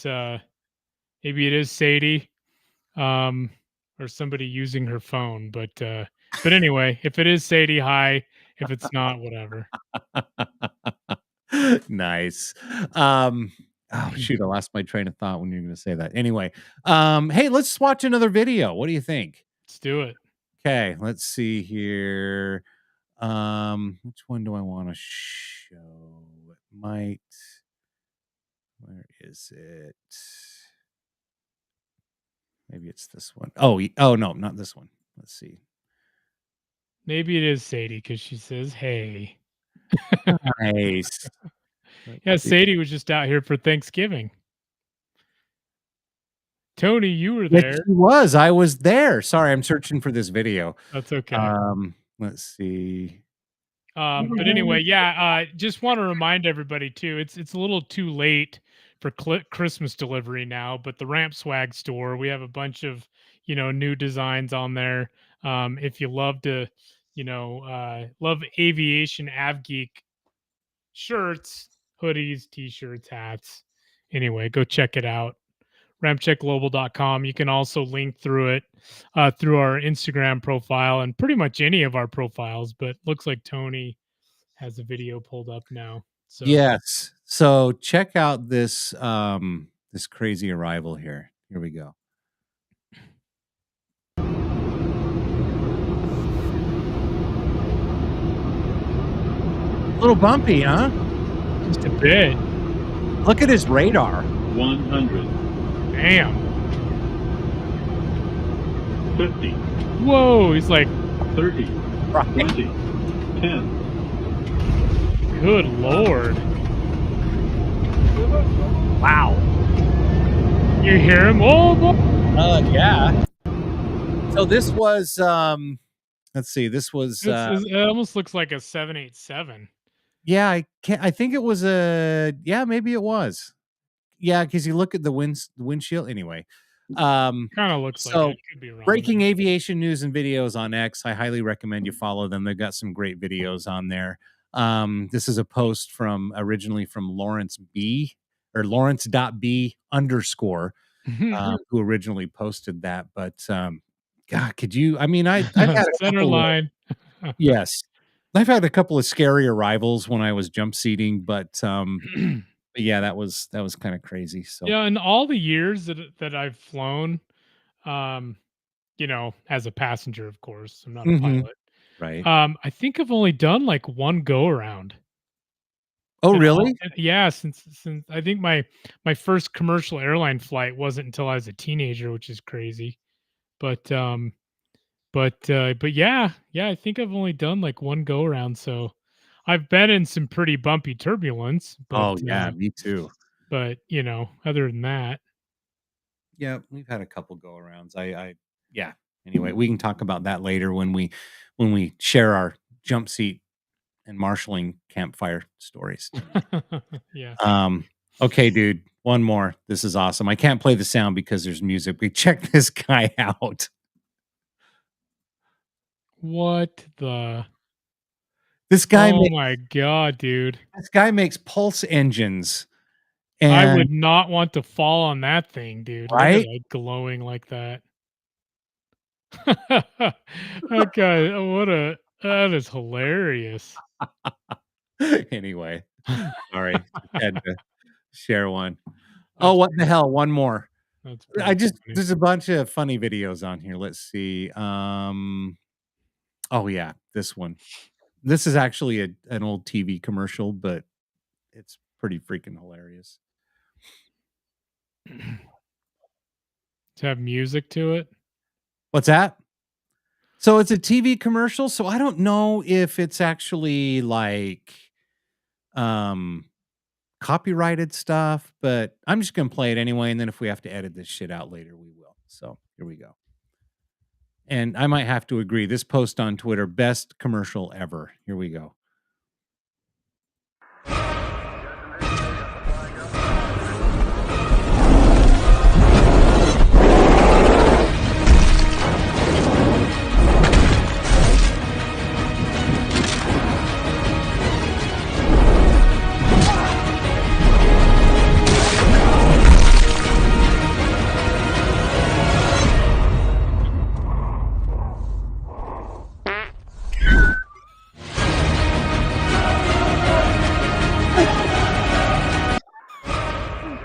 Sadie, or somebody using her phone. But anyway, if it is Sadie, hi. If it's not, whatever. Nice. Oh shoot, I lost my train of thought when you're going to say that. Anyway, hey, let's watch another video. What do you think? Let's do it. Okay, let's see here. Which one do I want to show? It might. Where is it? Maybe it's this one. Oh no, not this one. Let's see. Maybe it is Sadie because she says, "Hey." Nice. Yeah, Sadie was just out here for Thanksgiving. Tony, you were there. She was. I was there. Sorry, I'm searching for this video. That's okay. Let's see. But anyway, yeah, just want to remind everybody too. It's a little too late for Christmas delivery now, but the Ramp Swag store, we have a bunch of new designs on there. If you love to, love aviation, AvGeek shirts, hoodies, t-shirts, hats. Anyway, go check it out. RampCheckGlobal.com. You can also link through it through our Instagram profile and pretty much any of our profiles. But looks like Tony has a video pulled up now. So yes. So check out this this crazy arrival here. Here we go. A little bumpy, huh? Just a bit. Look at his radar. 100. Damn. 50. Whoa, he's like 30. Right. 20. 10. Good Lord. Wow. You hear him? Oh, yeah. So this was let's see, this was it almost looks like a 787. yeah, I think it was maybe it was. Yeah, because you look at the windshield anyway. Kind of looks like it. Could be wrong. Breaking aviation news and videos on X. I highly recommend you follow them. They've got some great videos on there. This is a post originally from Lawrence B or Lawrence.B_, who originally posted that. But God, could you? I mean, I've had a center line. Yes, I've had a couple of scary arrivals when I was jump seating, but yeah, that was kind of crazy. So yeah, in all the years that I've flown, as a passenger, of course, I'm not a pilot. Right. I think I've only done like one go around. Oh, really? Yeah, since I think my first commercial airline flight wasn't until I was a teenager, which is crazy. But yeah, I think I've only done like one go around. So I've been in some pretty bumpy turbulence. But, me too. But other than that, yeah, we've had a couple go arounds. Yeah. Anyway, we can talk about that later when we share our jump seat and marshalling campfire stories. Yeah. Okay, dude. One more. This is awesome. I can't play the sound because there's music. But check this guy out. What the? This guy. Oh my God, dude! This guy makes pulse engines. And I would not want to fall on that thing, dude. Right? Look at that glowing like that. That guy, that is hilarious. Anyway, sorry, had to share one. Oh, what the hell? One more. There's a bunch of funny videos on here. Let's see. Oh yeah, this one. This is actually an old TV commercial, but it's pretty freaking hilarious. To have music to it. What's that? So it's a TV commercial. So I don't know if it's actually like copyrighted stuff, but I'm just gonna play it anyway. And then if we have to edit this shit out later, we will. So here we go. And I might have to agree. This post on Twitter, best commercial ever. Here we go.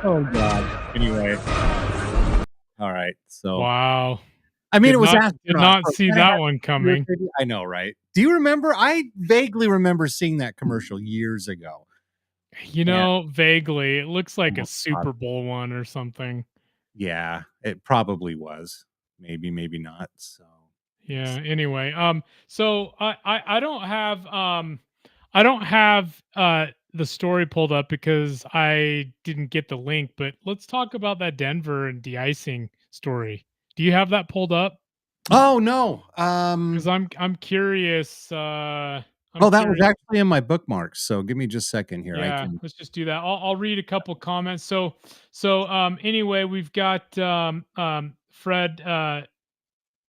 Oh God. Anyway. All right. So Wow. I mean, it was Did astronaut. not So see kinda that had one to do with coming. it. I know, right? Do you remember? I vaguely remember seeing that commercial years ago. You And know, vaguely, it looks like a almost Super Bowl one or something. yeah, it probably was. Maybe, maybe not. So Yeah. Anyway, so I don't have the story pulled up because I didn't get the link. But let's talk about that Denver and de-icing story. Do you have that pulled up? oh no. Because I'm curious. I'm Oh, that was curious. actually in my bookmarks. So give me just a second here. I Yeah, can let's just do that. I'll read a couple comments. Anyway, we've got Fred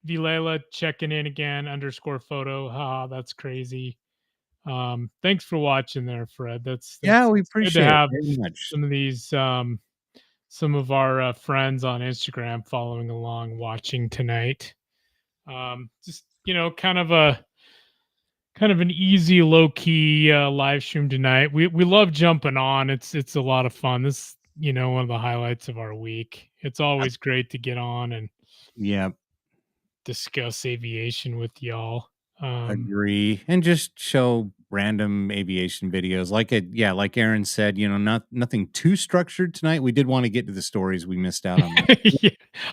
Vilela checking in again underscore photo. Ha, that's crazy. Thanks for watching there, Fred. yeah, we It's good to appreciate it have very much. some of these some of our friends on Instagram following along watching tonight. Just kind of an easy, low key live stream tonight. We love jumping on. It's a lot of fun. This one of the highlights of our week. It's always great to get on and Yeah, discuss aviation with y'all. agree. And just show random aviation videos. Like it, yeah, like Aaron said, nothing too structured tonight. We did want to get to the stories we missed out on. Yeah,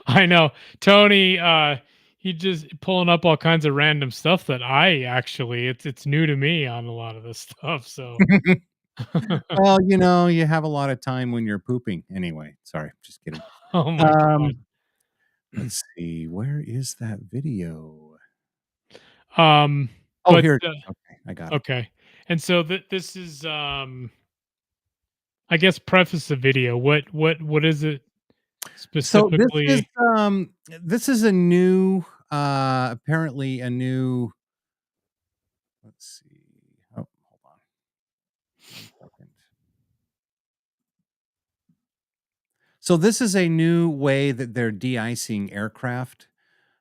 I know Tony. He just pulling up all kinds of random stuff that I actually it's new to me on a lot of this stuff. So Well, you have a lot of time when you're pooping. Anyway, sorry, just kidding. oh my god. Um, let's see, where is that video? Um, Oh, but here it is. Okay, I got it. okay, and so this is I guess preface the video. What is it So specifically? this is a new apparently a new let's see. Oh, hold on. 1 second. So this is a new way that they're de-icing aircraft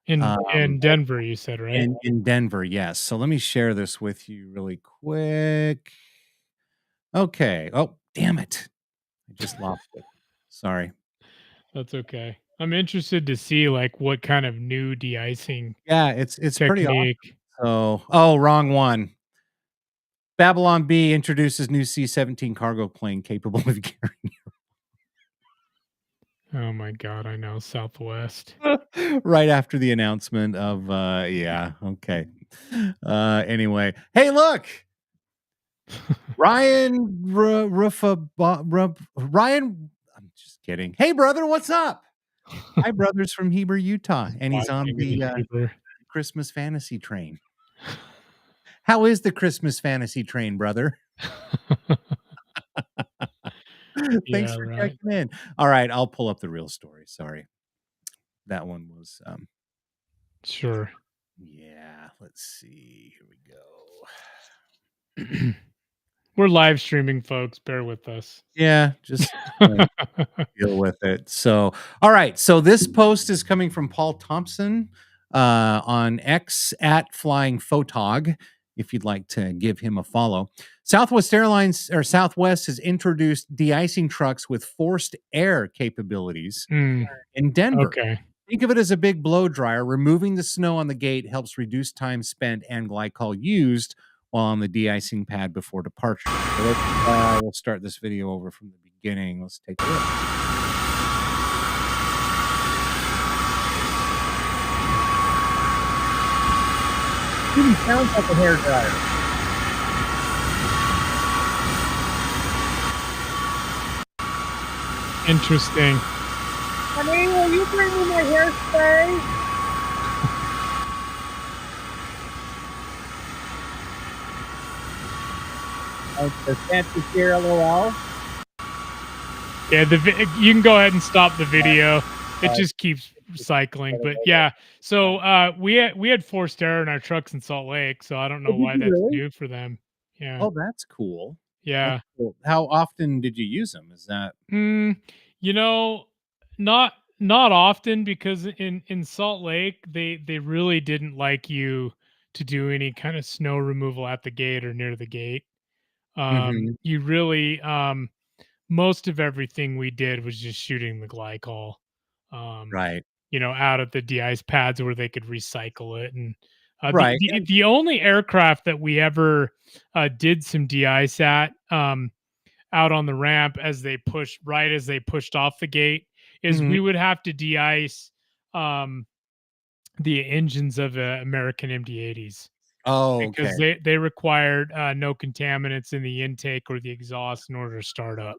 In Denver, you said, right? in Denver. Yes. So let me share this with you really quick. Okay. Oh, damn it. I just lost it. Sorry. That's okay. I'm interested to see like what kind of new de-icing Yeah, it's pretty awesome. technique. So, oh, wrong one. Babylon B introduces new C-17 cargo plane capable of carrying Oh my god, I know Southwest. right after the announcement of yeah, okay. Anyway, hey, look. Ryan, I'm just kidding. Hey brother, what's up? Hi brothers from Heber, Utah, and he's on the Christmas fantasy train. How is the Christmas fantasy train, brother? Thanks for checking in. All right, I'll pull up the real story. Sorry. That one was Sure. yeah, let's see. Here we go. We're live streaming, folks. Bear with us. Yeah, just deal with it. So, all right. So this post is coming from Paul Thompson on X at Flying Photog. If you'd like to give him a follow, Southwest Airlines or Southwest has introduced de-icing trucks with forced air capabilities in Denver. Okay. Think of it as a big blow dryer. Removing the snow on the gate helps reduce time spent and glycol used while on the de-icing pad before departure. So we'll start this video over from the beginning. Let's take a look. Even sounds like a hair dryer. Interesting. Honey, will you bring me my hairspray? The fancy here, LOL. Yeah, you can go ahead and stop the video. It just keeps cycling. But yeah, so we had forced air in our trucks in Salt Lake, so I don't know why that's new for them. Yeah. Oh, that's cool. Yeah. That's cool. How often did you use them? Is that not often, because in Salt Lake they really didn't like you to do any kind of snow removal at the gate or near the gate. You really most of everything we did was just shooting the glycol. Right. Out of the de-ice pads where they could recycle it. And Right. the only aircraft that we ever did some de-ice at out on the ramp as they pushed off the gate is Mhm. we would have to de-ice the engines of American MD-80s Oh, okay. because they required no contaminants in the intake or the exhaust in order to start up.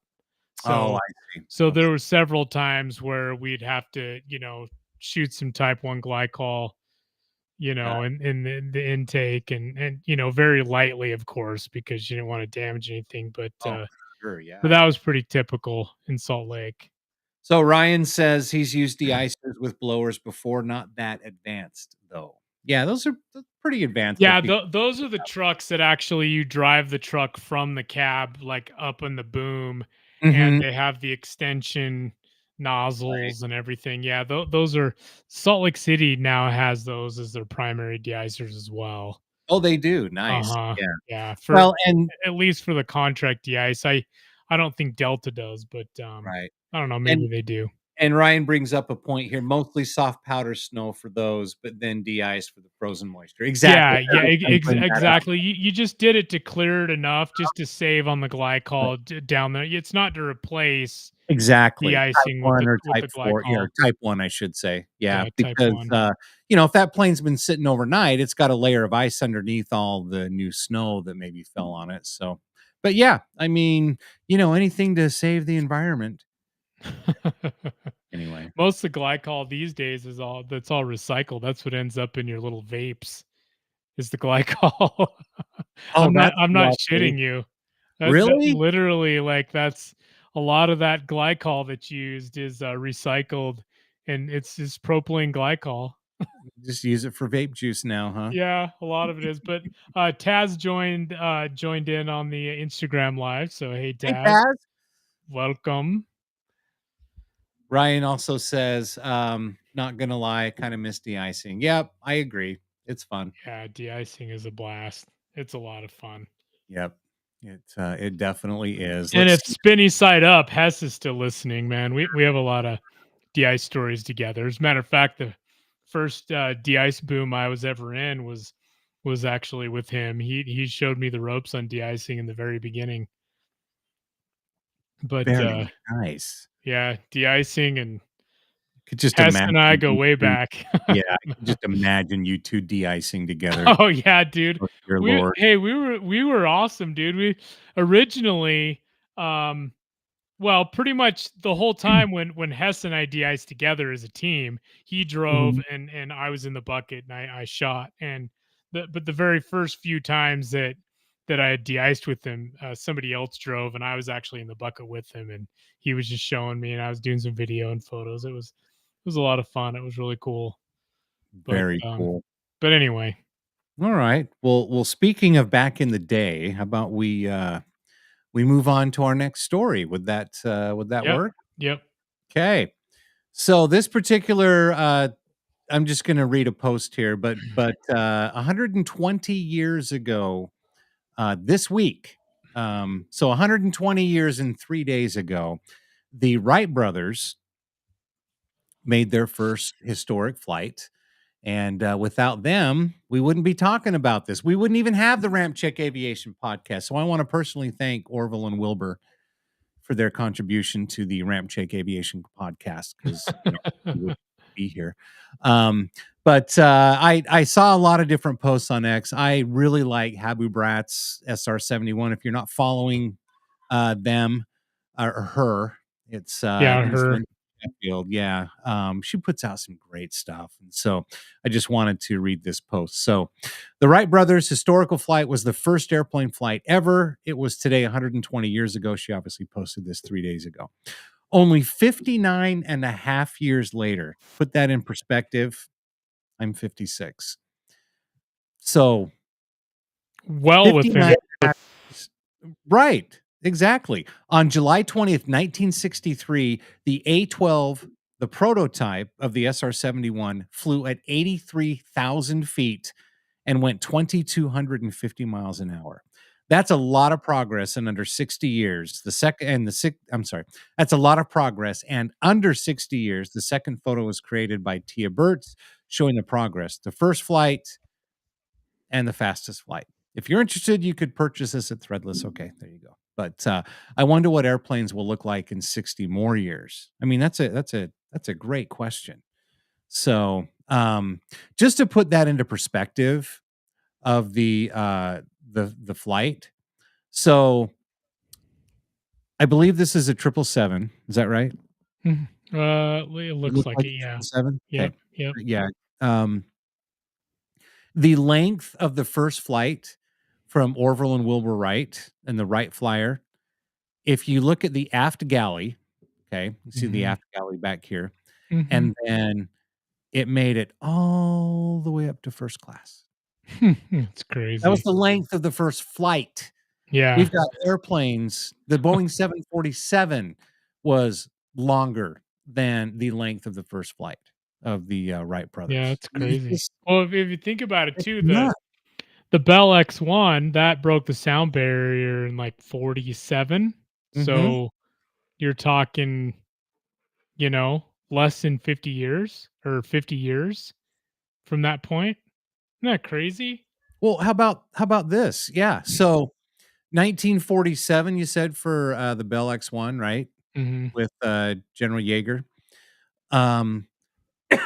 Oh, So I see. so Okay. there were several times where we'd have to, shoot some type 1 glycol, Got it. in the intake and very lightly, of course, because you didn't want to damage anything. Oh, sure, But yeah. that was pretty typical in Salt Lake. So Ryan says he's used de-icers with blowers before, not that advanced though. Yeah, those are pretty advanced for Yeah, people. those are the trucks that actually you drive the truck from the cab, like up in the boom, and Mhm. they have the extension Right. nozzles and everything. Yeah, those are Salt Lake City now has those as their primary de-icers as well. Oh, they do. Nice. Uh-huh. Yeah. Yeah, for Well, and at least for the contract de-ice. I don't think Delta does, but right. I don't know, And maybe they do. and Ryan brings up a point here, mostly soft powder snow for those, but then de-ice for the frozen moisture. Exactly. Yeah, I yeah, was gonna bring that up. exactly. You just did it to clear it enough just to save on the glycol down there. It's not to replace Exactly. Type de-icing 1 or with type the 4 glycol. type 1, I should say. Yeah, Yeah, type because, 1. if that plane's been sitting overnight, it's got a layer of ice underneath all the new snow that maybe fell on it, so but yeah, I mean, anything to save the environment. Anyway. Most of the glycol these days is all recycled. That's what ends up in your little vapes is the glycol. Oh, that's I'm not lovely. shitting you. That Really? literally, like, that's a lot of that glycol that's used is recycled, and it's just propylene glycol. Just use it for vape juice now, huh? Yeah, a lot of it is. But Taz joined in on the Instagram live. So hey, Hey, Taz, Taz. welcome. Ryan also says, "Not gonna lie, I kinda miss de-icing." Yep, I agree. It's fun. Yeah, de-icing is a blast. It's a lot of fun. Yep. It definitely is. And Let's if see. Spinny Side Up, Hess is still listening, man. We have a lot of de-ice stories together. As a matter of fact, the first de-ice boom I was ever in was actually with him. He showed me the ropes on de-icing in the very beginning. But Very nice. yeah, de-icing and Could just Hess imagine and I go you way 2 back. yeah, I can just imagine you 2 de-icing together. Oh yeah, dude. Oh, dear lord. We were awesome, dude. We originally well, pretty much the whole time when Hess and I de-iced together as a team, he drove Mhm. and I was in the bucket and I shot. And but the very first few times that I had de-iced with him, somebody else drove and I was actually in the bucket with him and he was just showing me and I was doing some video and photos. It was a lot of fun. It was really cool. But Very cool. but anyway. Alright. Well, speaking of back in the day, how about we move on to our next story? Would that Yep. work? Yep. Okay. So this particular, I'm just gonna read a post here, but 120 years ago, this week, so 120 years and 3 days ago, the Wright brothers made their first historic flight. And without them, we wouldn't be talking about this. We wouldn't even have the RampCheck Aviation podcast. So I want to personally thank Orville and Wilbur for their contribution to the RampCheck Aviation podcast because we wouldn't be here. But I saw a lot of different posts on X. I really like Habu Brat's SR-71. If you're not following them or her, it's Yeah, her. Linda Sheffield. Yeah, she puts out some great stuff, and so I just wanted to read this post. So, the Wright brothers' historical flight was the first airplane flight ever. It was today 120 years ago. She obviously posted this 3 days ago. Only 59 and a half years later. Put that in perspective. I'm 56. So Well within 59 right. Exactly. On July 20th, 1963, the A-12, the prototype of the SR-71, flew at 83,000 feet and went 2,250 miles an hour. That's a lot of progress in under 60 years. That's a lot of progress. And under 60 years, the second photo was created by Tia Burtz, showing the progress, the first flight and the fastest flight. If you're interested, you could purchase this at Threadless. Okay, there you go. But I wonder what airplanes will look like in 60 more years. I mean, that's a great question. So just to put that into perspective of the flight. So I believe this is a 777. Is that right? It It looks looked like like it. a Yeah. 777? Yep. Okay. Yep. Yeah. The length of the first flight from Orville and Wilbur Wright and the Wright Flyer, if you look at the aft galley, okay, you see the Mhm. aft galley back here, Mhm. and then it made it all the way up to first class. It's That was crazy. the length of the first flight. Yeah. We've got airplanes. The Boeing 747 was longer than the length of the first flight of the Wright Yeah, brothers. it's I mean, it's crazy. just Well, if you think about it it's too, nuts. the Bell X1 that broke the sound barrier in like 47. Mhm. So you're talking, less than 50 years or 50 years from that point. Isn't that crazy? Well, how about this? Yeah, so 1947, you said for, the Bell X-1, right? Mhm. With, General Yeager. Um,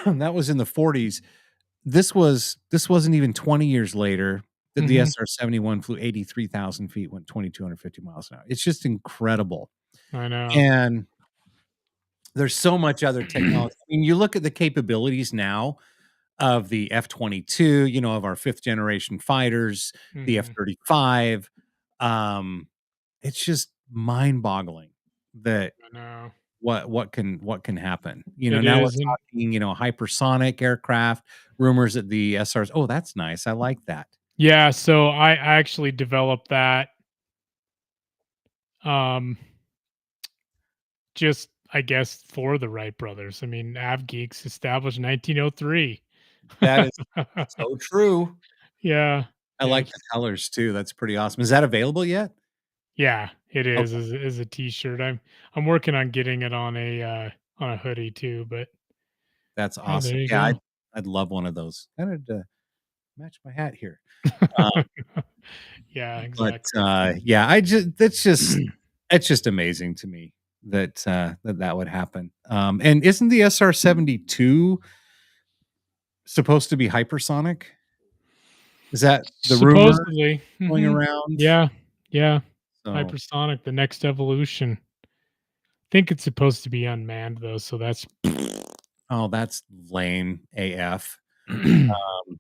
that was in the '40s. This wasn't even 20 years later that the Mhm. SR-71 flew 83,000 feet, went 2,250 miles an hour. It's just incredible. I know. And there's so much other technology. I mean, you look at the capabilities now of the F-22, of our 5th generation fighters, the Mhm. F-35. Um, it's just mind-boggling that I know. what can happen. It Now we're is, and talking, hypersonic aircraft, rumors that the SRs. Oh, that's nice. I like that. yeah, so I actually developed that, um, just, I guess, for the Wright brothers. I mean, AvGeeks established 1903. That is so true. Yeah, I yeah, like the colors too. That's pretty awesome. Is that available yet? yeah, it is Okay, as a T-shirt. I'm working on getting it on a hoodie too, but that's yeah, there awesome. you Yeah, go. I'd love one of those. Kind of match my hat here. Um, Yeah, but exactly. yeah, it's just amazing to me that that would happen. And isn't the SR-72 supposed to be hypersonic? Is that the rumor Supposedly. going Mhm. around? Yeah, yeah. So, Hypersonic, the next evolution. Think it's supposed to be unmanned though, so that's oh, that's lame AF.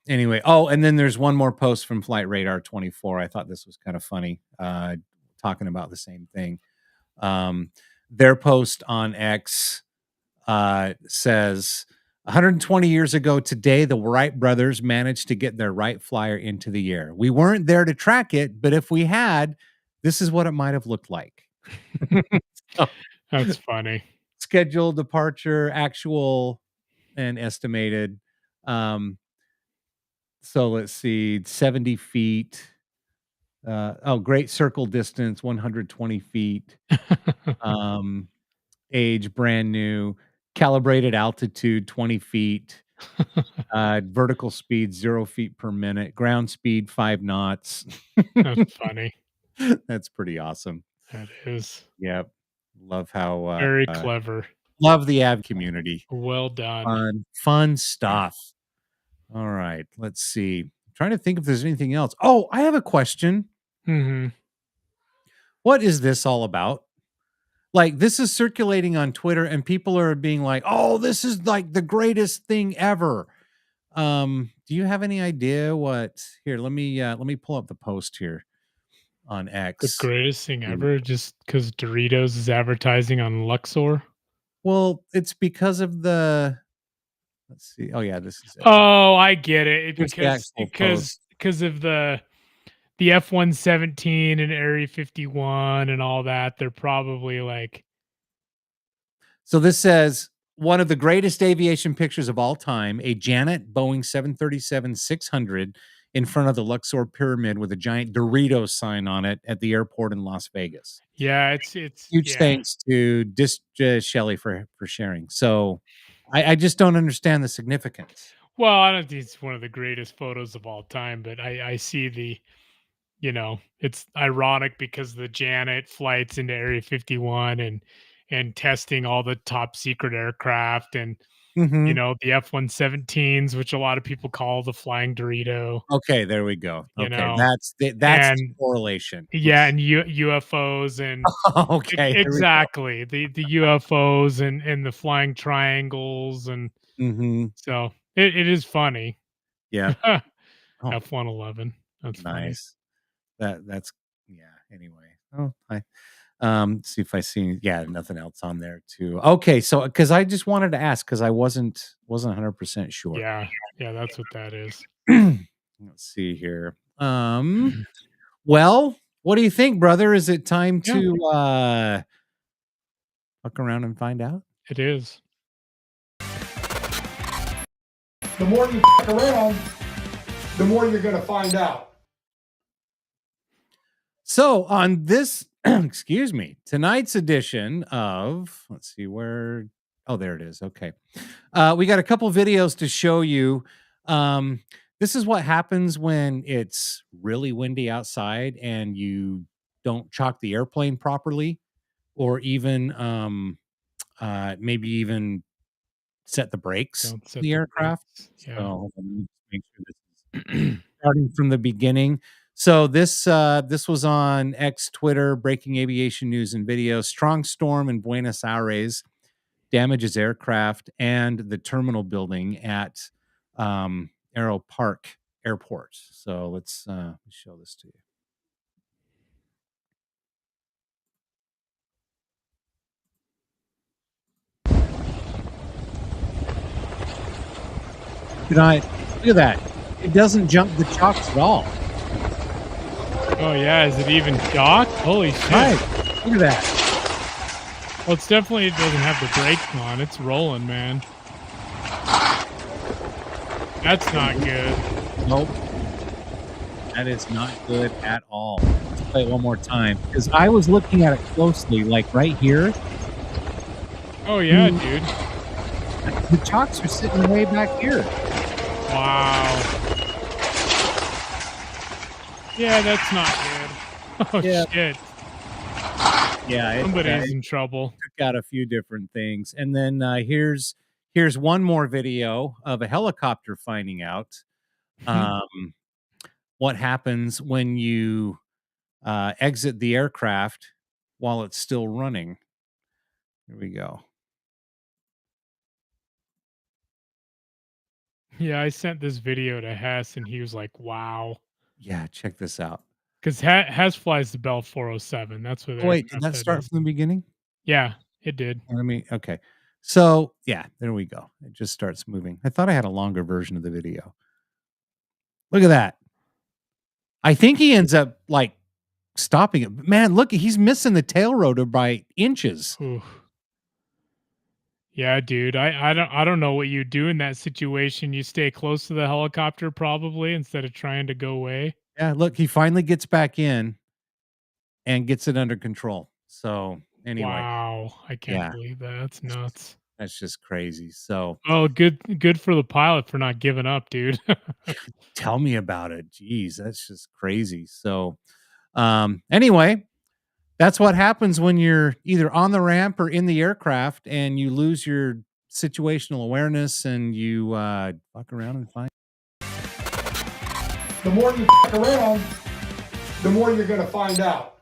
Anyway, oh, and then there's one more post from Flight Radar 24. I thought this was kind of funny, talking about the same thing. Their post on X says 120 years ago today, the Wright brothers managed to get their Wright Flyer into the air. We weren't there to track it, but if we had, this is what it might have looked like. So, that's funny. scheduled departure, actual, and estimated. Um, so let's see, 70 feet. Great circle distance, 120 feet. Um, age brand new, calibrated altitude 20 feet, vertical speed 0 feet per minute, ground speed 5 knots. That's funny. That's pretty awesome. That is. Yep. Love how Very clever. love the av community. Well done. Fun stuff. All right, let's see. I'm trying to think if there's anything else. Oh, I have a question. Mhm. What is this all about? Like, this is circulating on Twitter and people are being like, "Oh, this is like the greatest thing ever." Do you have any idea what here, let me pull up the post here on The X. greatest thing ever just because Doritos is advertising on Luxor? Well, it's because of the let's see. Oh yeah, this is it. Oh, I get it. Here's the actual post. Because of the F-117 and Area 51 and all that, they're probably like So this says one of the greatest aviation pictures of all time, a Janet Boeing 737-600 in front of the Luxor Pyramid with a giant Doritos sign on it at the airport in Las Vegas. Yeah, it's Huge thanks to Shelley for sharing. So I just don't understand the significance. Well, I don't think it's one of the greatest photos of all time, but I see the, it's ironic because the Janet flights into Area 51 and testing all the top secret aircraft and Mhm. the F-117s, which a lot of people call the flying Dorito, Okay, there we go. you Okay, know, that's the and correlation. yeah, and UFOs and Okay, there we go. exactly the UFOs and the flying triangles and Mhm. so it is funny. Yeah. Oh, F-111. That's funny. nice. That's yeah, anyway. Oh, see if I see nothing else on there too. Okay, so because I just wanted to ask because I wasn't 100% sure. Yeah. Yeah, that's what that is. Let's see here. Well, what do you think, brother? Is it time Yeah. to fuck around and find out? It is. The more you fuck around, the more you're going to find out. So on this, excuse me, tonight's edition of, let's see where, oh, there it is. Okay. We got a couple videos to show you. This is what happens when it's really windy outside and you don't chalk the airplane properly, or even maybe even set the brakes Don't to set the the aircraft. brakes. Yeah. So let me make sure this is starting from the beginning. So this was on X, Twitter, breaking aviation news and video. Strong storm in Buenos Aires damages aircraft and the terminal building at Aero Park Airport. So let's show this to you. Look at that. It doesn't jump the chocks at all. Oh yeah, is it even docked? Holy shit. Right. Look at that. Well, it's definitely, it doesn't have the brakes on. It's rolling, man. That's not good. Nope. That is not good at all. Let's play it one more time because I was looking at it closely, like right here. Oh yeah, dude. The chocks are sitting way back here. Wow. Yeah, that's not good. Oh Yeah. shit. Yeah, Somebody's in trouble. Took out a few different things, and then here's one more video of a helicopter finding out what happens when you exit the aircraft while it's still running. Here we go. Yeah, I sent this video to Hess, and he was like, "Wow." Yeah, check this out. Because Hess flies the Bell 407. That's what. Oh, wait, did that start from the beginning? Yeah, it did. Okay. So yeah, there we go. It just starts moving. I thought I had a longer version of the video. Look at that. I think he ends up like stopping it. Man, look, he's missing the tail rotor by inches. Oof. Yeah, dude. I don't know what you do in that situation. You stay close to the helicopter probably instead of trying to go away. Yeah, look, he finally gets back in and gets it under control. So anyway. Wow. I can't believe that. That's nuts. That's just crazy. So good for the pilot for not giving up, dude. tell me about it. Jeez, that's just crazy. So anyway, that's what happens when you're either on the ramp or in the aircraft and you lose your situational awareness and you fuck around and find. The more you fuck around, the more you're going to find out.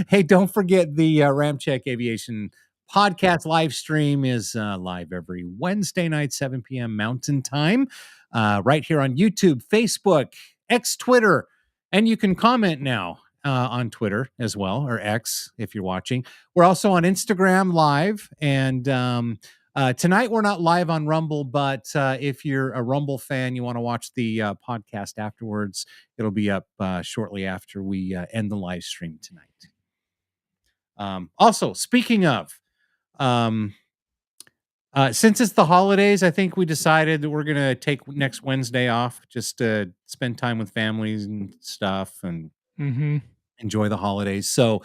Hey, don't forget the RampCheck Aviation podcast live stream is live every Wednesday night, 7 p.m. Mountain Time, right here on YouTube, Facebook, X, Twitter, and you can comment now on Twitter as well, or X if you're watching. We're also on Instagram live, and tonight we're not live on Rumble, but if you're a Rumble fan, you want to watch the podcast afterwards, it'll be up shortly after we end the live stream tonight. Also, speaking of, Since it's the holidays, I think we decided that we're gonna take next Wednesday off just to spend time with families and stuff and enjoy the holidays. So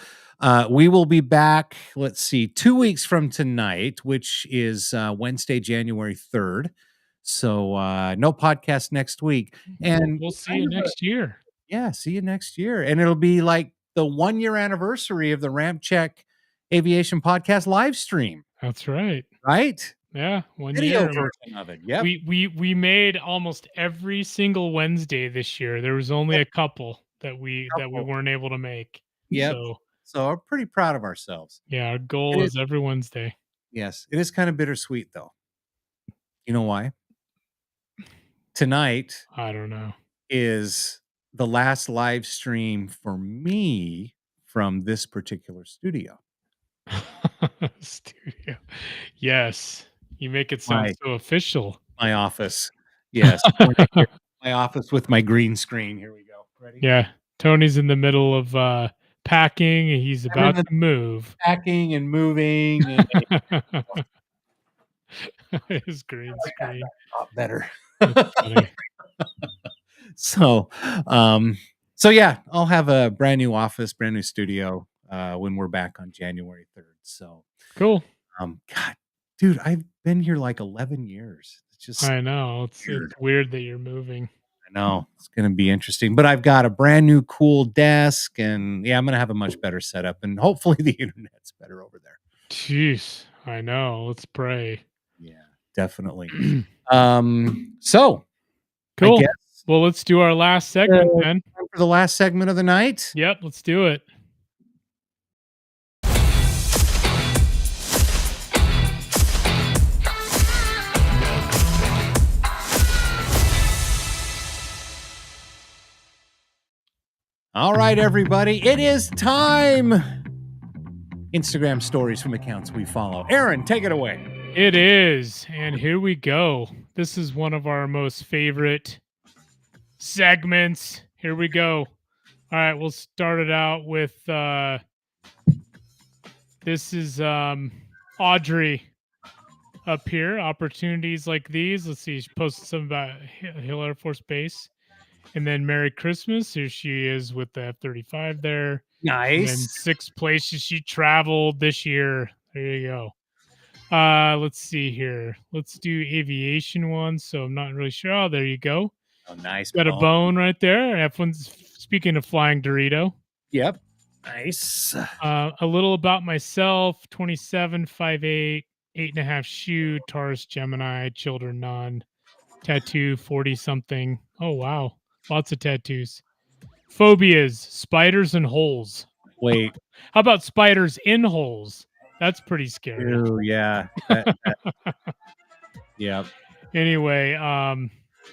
we will be back, let's see, 2 weeks from tonight, which is Wednesday, January 3rd. So no podcast next week. And we'll see you next year. Yeah, see you next year. And it'll be like the 1-year anniversary of the RampCheck Aviation Podcast live stream. That's right. Right? Yeah, 1 Video year. version of it. Yep. We made almost every single Wednesday this year. There was only a couple that we weren't able to make. Yep. So we're pretty proud of ourselves. Yeah, our goal is every Wednesday. Yes. It is kind of bittersweet though. You know why? Tonight, I don't know, is the last live stream for me from this particular studio. Studio. Yes. You make it sound so official. My office. Yes. My office with my green screen. Here we go. Ready? Yeah. Tony's in the middle of packing. He's about to move. Packing and moving. And his green screen. Better. That's funny. So yeah, I'll have a brand new office, brand new studio when we're back on January 3rd. So cool. God, dude, I've been here like 11 years. It's just I know. It's weird that you're moving. I know. It's going to be interesting, but I've got a brand new cool desk and yeah, I'm going to have a much better setup and hopefully the internet's better over there. Jeez, I know. Let's pray. Yeah, definitely. So cool. Well, let's do our last segment then. For the last segment of the night. Yep, let's do it. All right, everybody, it is time. Instagram stories from accounts we follow. Aaron, take it away. It is, and here we go. This is one of our most favorite segments. Here we go. All right, we'll start it out with this is Audrey up here. Opportunities like these. Let's see. She posted something about Hill Air Force Base. And then Merry Christmas. Here she is with the F-35 there. Nice. And then 6 places she traveled this year. There you go. Let's see here. Let's do aviation one. So I'm not really sure. Oh, there you go. Oh, nice. Got a bone right there. F1's, speaking of flying Dorito. Yep. Nice. A little about myself. 27, 5'8", 8.5 shoe, Taurus Gemini, children none. Tattoo 40-something. Oh, wow. Lots of tattoos. Phobias, spiders and holes. Wait. How about spiders in holes? That's pretty scary. Oh, yeah. Yeah. Anyway,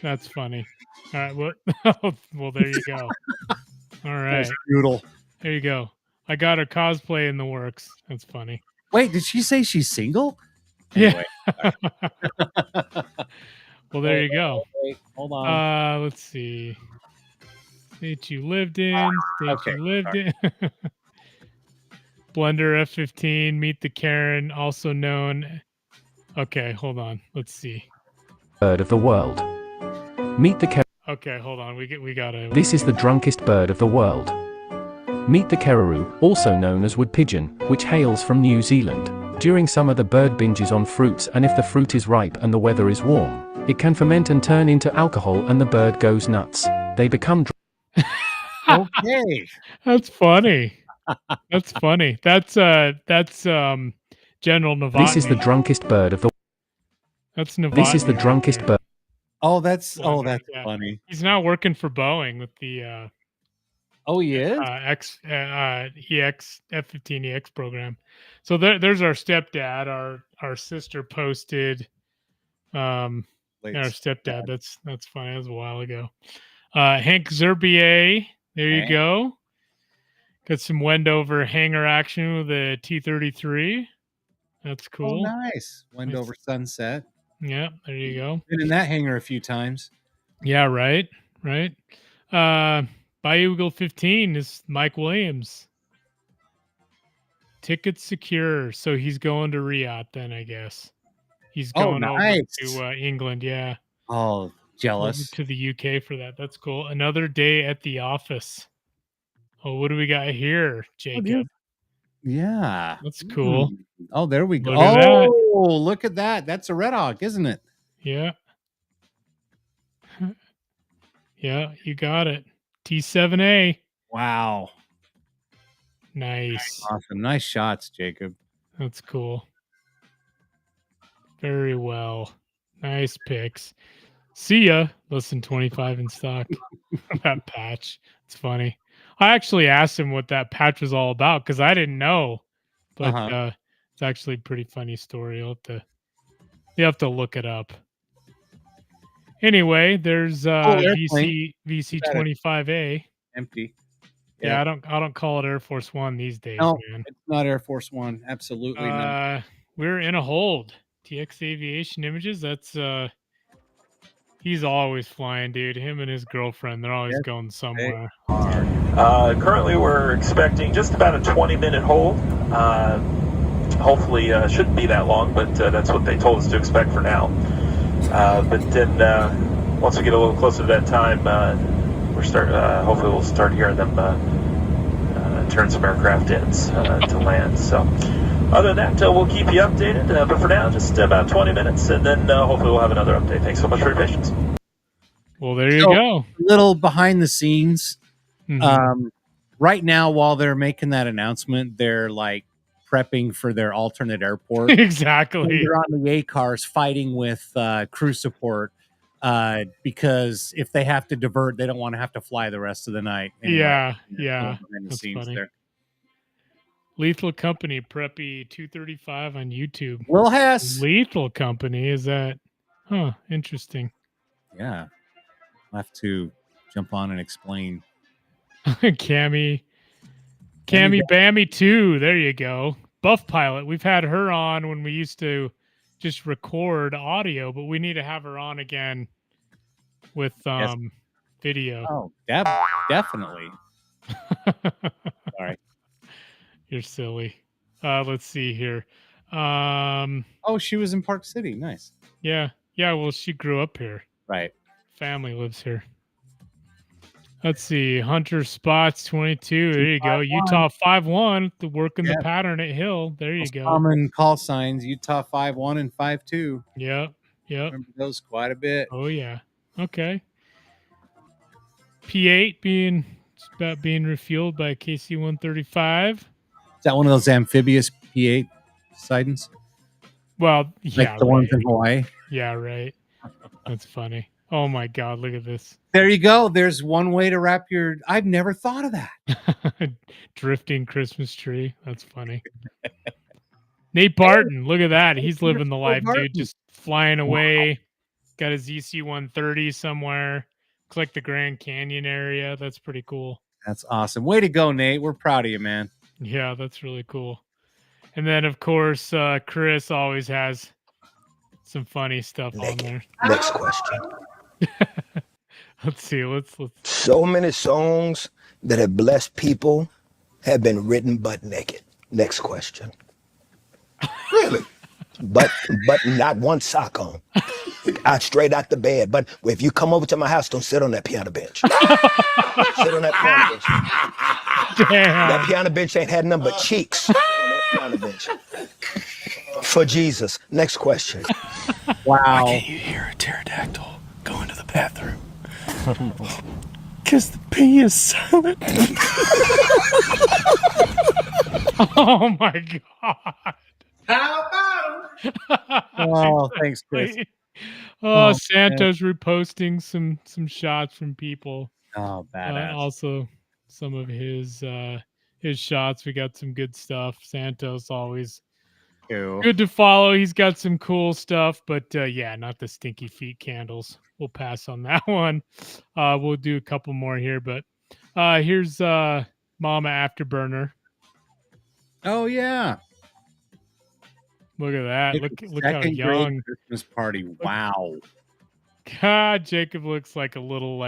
that's funny. All right. Well, there you go. All right. That's brutal. There you go. I got her cosplay in the works. That's funny. Wait, did she say she's single? Anyway, yeah. Well, there you go. Wait, hold on. Let's see. State you lived in. State you lived in. Blender F-15. Meet the Karen, also known. Okay, hold on. Let's see. Bird of the world. Meet the Karen. Okay, hold on. We gotta. This is the drunkest bird of the world. Meet the cararoo, also known as wood pigeon, which hails from New Zealand. During summer, the bird binges on fruits, and if the fruit is ripe and the weather is warm, it can ferment and turn into alcohol, and the bird goes nuts. They become Okay. That's funny. That's funny. That's General Novotny. This is the drunkest bird of the. That's Novotny. This is the drunkest bird. Oh, that's funny. He's now working for Boeing with the oh, he is? EX F-15EX program. So there's our stepdad. Our sister posted our stepdad. That's funny. That was a while ago. Hank Zerbier. There you go. Got some Wendover hangar action with a T-33. That's cool. Oh, nice. Wendover Sunset. Yeah, there you go. Been in that hangar a few times. Yeah, right. Bayou Eagle 15 is Mike Williams. Tickets secure. So he's going to Riyadh then, I guess. He's Oh, going over nice. to England. Yeah. Oh, Over jealous. to the UK for that. That's cool. Another day at the office. Oh, what do we got here, Jacob? Yeah. That's cool. Oh, there we go. Look at that. Oh, look at that. That's a Red Hawk, isn't it? Yeah. Yeah, you got it. T7A. Wow. Nice. Awesome. Nice shots, Jacob. That's cool. Very well. Nice picks. See ya. Listen, 25 in stock. That patch. It's funny. I actually asked him what that patch was all about because I didn't know. But it's actually a pretty funny story. You have to look it up. Anyway, there's VC25A. Empty. Yeah, I don't call it Air Force One these days, No, man. it's not Air Force One. Absolutely not. We're in a hold. TX Aviation Images. That's he's always flying, dude. Him and his girlfriend, they're always going somewhere. Currently, we're expecting just about a 20-minute hold. Hopefully, shouldn't be that long, but that's what they told us to expect for now. But then, once we get a little closer to that time, hopefully we'll start hearing them turn some aircraft in to land. So, other than that, we'll keep you updated. But for now, just about 20 minutes, and then hopefully we'll have another update. Thanks so much for your patience. Well, there you go. A little behind the scenes. Right now, while they're making that announcement, they're like prepping for their alternate airport. Exactly. They're on the A-cars fighting with crew support because if they have to divert, they don't want to have to fly the rest of the night. Yeah. That's funny. There. Lethal Company, Preppy 235 on YouTube. Will Hess. Lethal Company, is that? Huh, interesting. Yeah. I'll have to jump on and explain. Cammy Bammy 2. There you go. Buff Pilot. We've had her on when we used to just record audio, but we need to have her on again with video. Oh, definitely. Sorry. You're silly. Let's see here. Oh, she was in Park City. Nice. Yeah. Well, she grew up here. Right. Family lives here. Let's see. Hunter Spots 22. There you go. Utah 5-1. Working the pattern at Hill. There you go. Common call signs. Utah 5-1 and 5-2. Yep. Remember those quite a bit. Oh yeah. Okay. P8 being refueled by KC-135. Is that one of those amphibious P8 sightings? Well, yeah. Like the ones in Hawaii? Yeah, right. That's funny. Oh my God, look at this. There you go. There's one way to wrap your... I've never thought of that. Drifting Christmas tree. That's funny. Nate Barton, look at that. He's living the life, dude. Just flying away. Got a ZC-130 somewhere. Looks like the Grand Canyon area. That's pretty cool. That's awesome. Way to go, Nate. We're proud of you, man. Yeah, that's really cool. And then, of course, Chris always has some funny stuff on there. Next question. Let's see. Let's. So many songs that have blessed people have been written butt naked. Next question. Really? But not one sock on. Straight out the bed. But if you come over to my house, don't sit on that piano bench. Sit on that piano bench. Damn. That piano bench ain't had nothing but cheeks on that piano bench. For Jesus. Next question. Wow. Why can't you hear a pterodactyl going to the bathroom? Because the pee is silent. Oh my God. How about Oh, thanks, Chris. Santos reposting some shots from people. Oh, badass. Also, some of his shots. We got some good stuff. Santos always good to follow. He's got some cool stuff, but yeah, not the stinky feet candles. We'll pass on that one. We'll do a couple more here, but here's Mama Afterburner. Oh yeah. Look at that. Look how young. Christmas party. Wow. God, Jacob looks like a little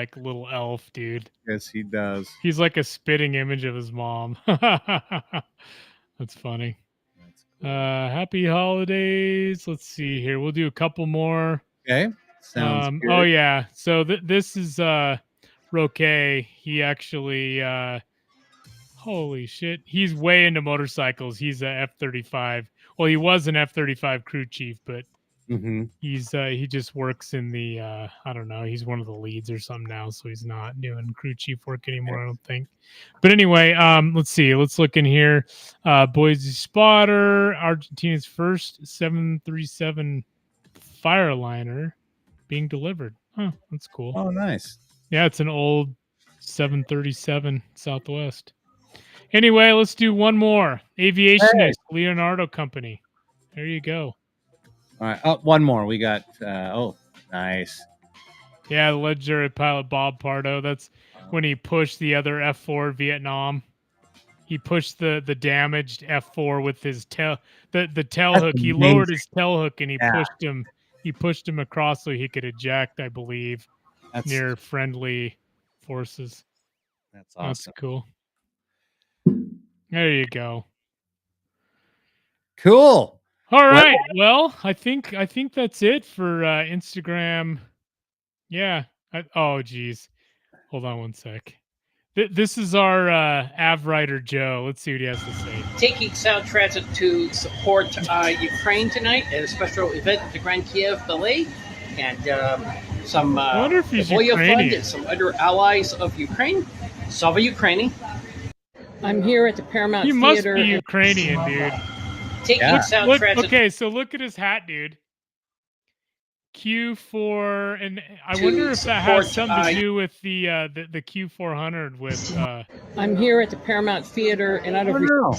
elf, dude. Yes, he does. He's like a spitting image of his mom. That's funny. Happy holidays. Let's see here. We'll do a couple more. Okay. Sounds good. Oh yeah. So this is Roque. He actually holy shit. He's way into motorcycles. He's a F-35. Well, he was an F-35 crew chief, but he just works in the I don't know, he's one of the leads or something now, so he's not doing crew chief work anymore, I don't think. But anyway, let's see. Let's look in here. Boise Spotter, Argentina's first 737 Fireliner being delivered. Huh, that's cool. Oh, nice. Yeah, it's an old 737 Southwest. Anyway, let's do one more. Aviationist, Leonardo Company. There you go. All right. Oh, one more. We got, oh, nice. Yeah, the legendary pilot Bob Pardo. That's when he pushed the other F-4 Vietnam. He pushed the damaged F-4 with his tail, the tail hook. He lowered his tail hook and he pushed him across so he could eject, I believe, near friendly forces. That's awesome. That's cool. There you go. Cool. All right. Well, I think that's it for Instagram. Yeah. Oh, geez. Hold on one sec. This is our Av Writer Joe. Let's see what he has to say. Taking South Transit to support Ukraine tonight at a special event at the Grand Kiev Ballet, and some Voya Fund and some other allies of Ukraine. Slava Ukraini. I'm here at the Paramount Theater. You must Theater be Ukrainian, dude. Taking South Transit. Okay, so look at his hat, dude. Q4, and I wonder if that has something to do with the Q400 with. I'm here at the Paramount Theater, and I don't know.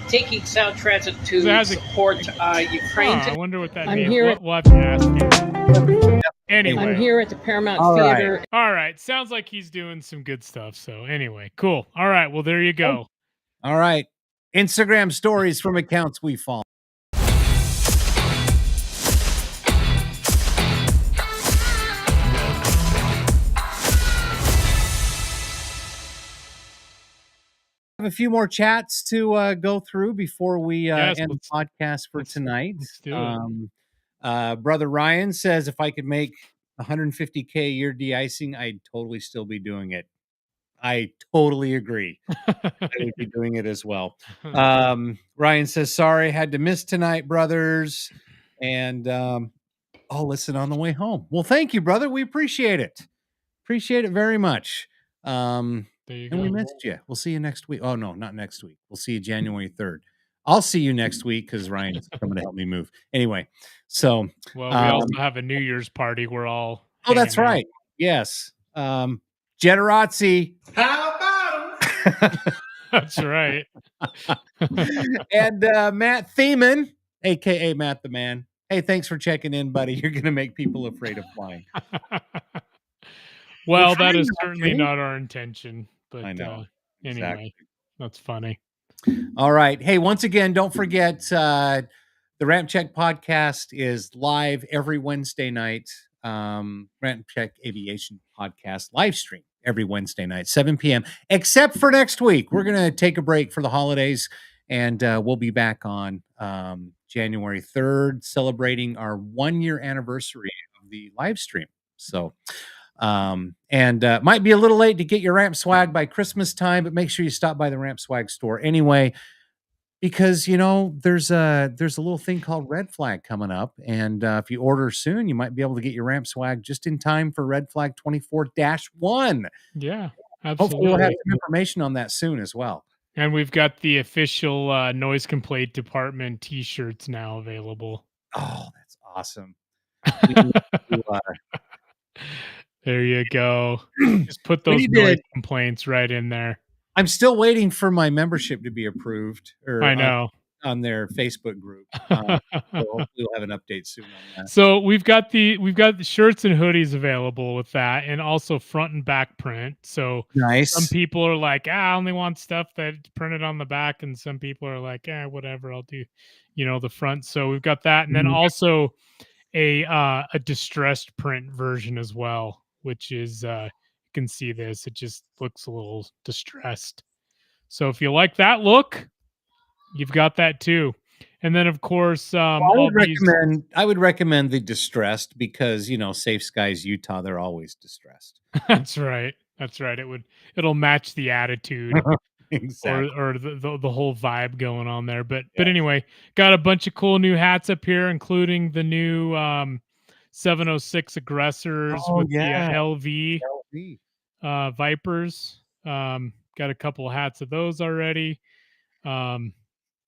Taking South Transit to support Ukraine. I wonder what that means. We'll have to ask him. Anyway, I'm here at the Paramount Theater. All right, sounds like he's doing some good stuff. So anyway, cool. All right, well there you go. All right, Instagram stories from accounts we follow. Have a few more chats to go through before we end the podcast for tonight. Let's do it. Brother Ryan says if I could make 150K a year de-icing, I'd totally still be doing it. I totally agree. I would be doing it as well. Ryan says, sorry, had to miss tonight, brothers. And I'll listen on the way home. Well, thank you, brother. We appreciate it. Appreciate it very much. And we missed you. We'll see you next week. Oh, no, not next week. We'll see you January 3rd. I'll see you next week because Ryan's coming to help me move. Anyway, so. Well, we also have a New Year's party. We're all. Oh, that's right. Yes. Generazzi. How about him? That's right. And Matt Thiemann, a.k.a. Matt the Man. Hey, thanks for checking in, buddy. You're going to make people afraid of flying. Well, that is certainly not our intention. But I know. Anyway, that's funny. All right. Hey, once again, don't forget the RampCheck podcast is live every Wednesday night. RampCheck Aviation podcast live stream every Wednesday night, 7 p.m. Except for next week. We're going to take a break for the holidays, and we'll be back on January 3rd, celebrating our 1-year anniversary of the live stream. So, might be a little late to get your Ramp swag by Christmas time, but make sure you stop by the Ramp swag store anyway, because there's a little thing called Red Flag coming up, and if you order soon, you might be able to get your Ramp swag just in time for Red Flag 24-1. Yeah, absolutely. Hopefully we'll have some information on that soon as well. And we've got the official Noise Complaint Department T-shirts now available. Oh, that's awesome. There you go. Just put those noise complaints right in there. I'm still waiting for my membership to be approved. I know. On their Facebook group. So hopefully we'll have an update soon on that. So we've got the shirts and hoodies available with that, and also front and back print. So nice. Some people are like, I only want stuff that's printed on the back, and some people are like, whatever, I'll do, the front. So we've got that, and then also a distressed print version as well, which is you can see this. It just looks a little distressed. So if you like that look, You've got that too. And then, of course, I would recommend the distressed because, Safe Skies, Utah, they're always distressed. That's right. That's right. It'll match the attitude exactly. or the whole vibe going on there. But anyway, got a bunch of cool new hats up here, including the new 706 aggressors with the LV Vipers. Got a couple hats of those already.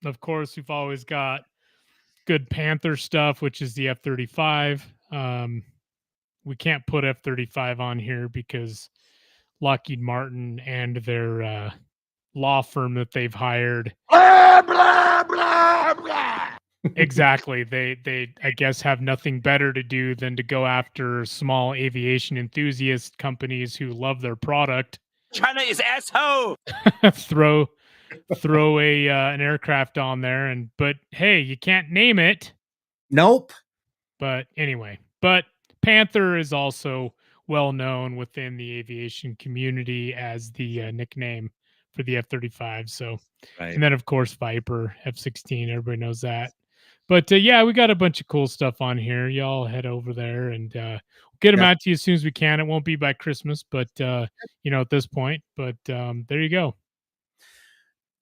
Of course, we've always got good Panther stuff, which is the F-35. We can't put F-35 on here because Lockheed Martin and their law firm that they've hired. Blah, blah, blah, blah. Exactly. They I guess have nothing better to do than to go after small aviation enthusiast companies who love their product. China is asshole. throw an aircraft on there, but hey, you can't name it. Nope. But anyway, Panther is also well known within the aviation community as the nickname for the F-35. So, and then of course Viper, F-16, everybody knows that. But yeah, we got a bunch of cool stuff on here. Y'all head over there and get them out to you as soon as we can. It won't be by Christmas, but at this point. But there you go.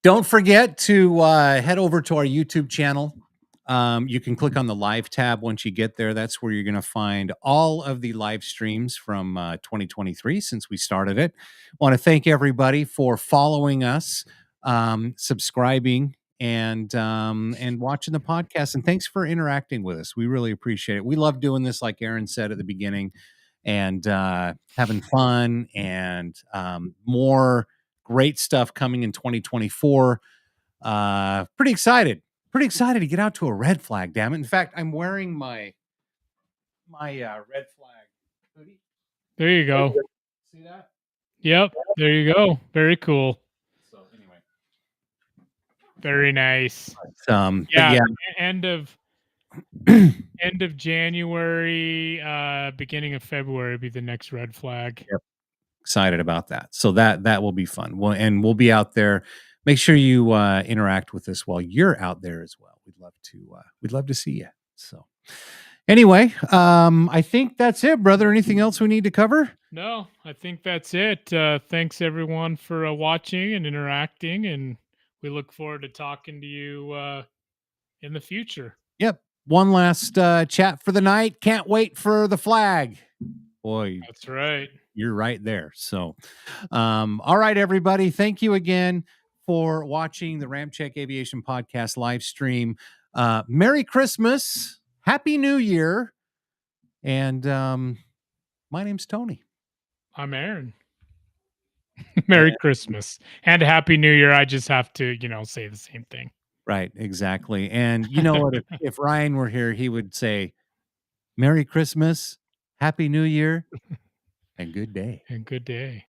Don't forget to head over to our YouTube channel. You can click on the live tab once you get there. That's where you're going to find all of the live streams from 2023 since we started it. Want to thank everybody for following us, subscribing, and watching the podcast. And thanks for interacting with us. We really appreciate it. We love doing this, like Aaron said at the beginning, and having fun and more great stuff coming in 2024. Pretty excited to get out to a red flag, damn it. In fact, I'm wearing my red flag hoodie. There you go. See that? Yep. There you go. Very cool. So anyway. Very nice. End of January, beginning of February will be the next red flag. Yep. Excited about that. So that will be fun. We'll be out there. Make sure you interact with us while you're out there as well. We'd love to see you. So anyway, I think that's it, brother. Anything else we need to cover? No, I think that's it. Thanks everyone for watching and interacting, and we look forward to talking to you in the future. Yep. One last chat for the night. Can't wait for the flag. Boy, that's right. You're right there. So, all right, everybody. Thank you again for watching the RampCheck Aviation Podcast live stream. Merry Christmas. Happy New Year. And my name's Tony. I'm Aaron. Merry Christmas and Happy New Year. I just have to, say the same thing. Right, exactly. And you know what? If Ryan were here, he would say, Merry Christmas, Happy New Year, and good day. And good day.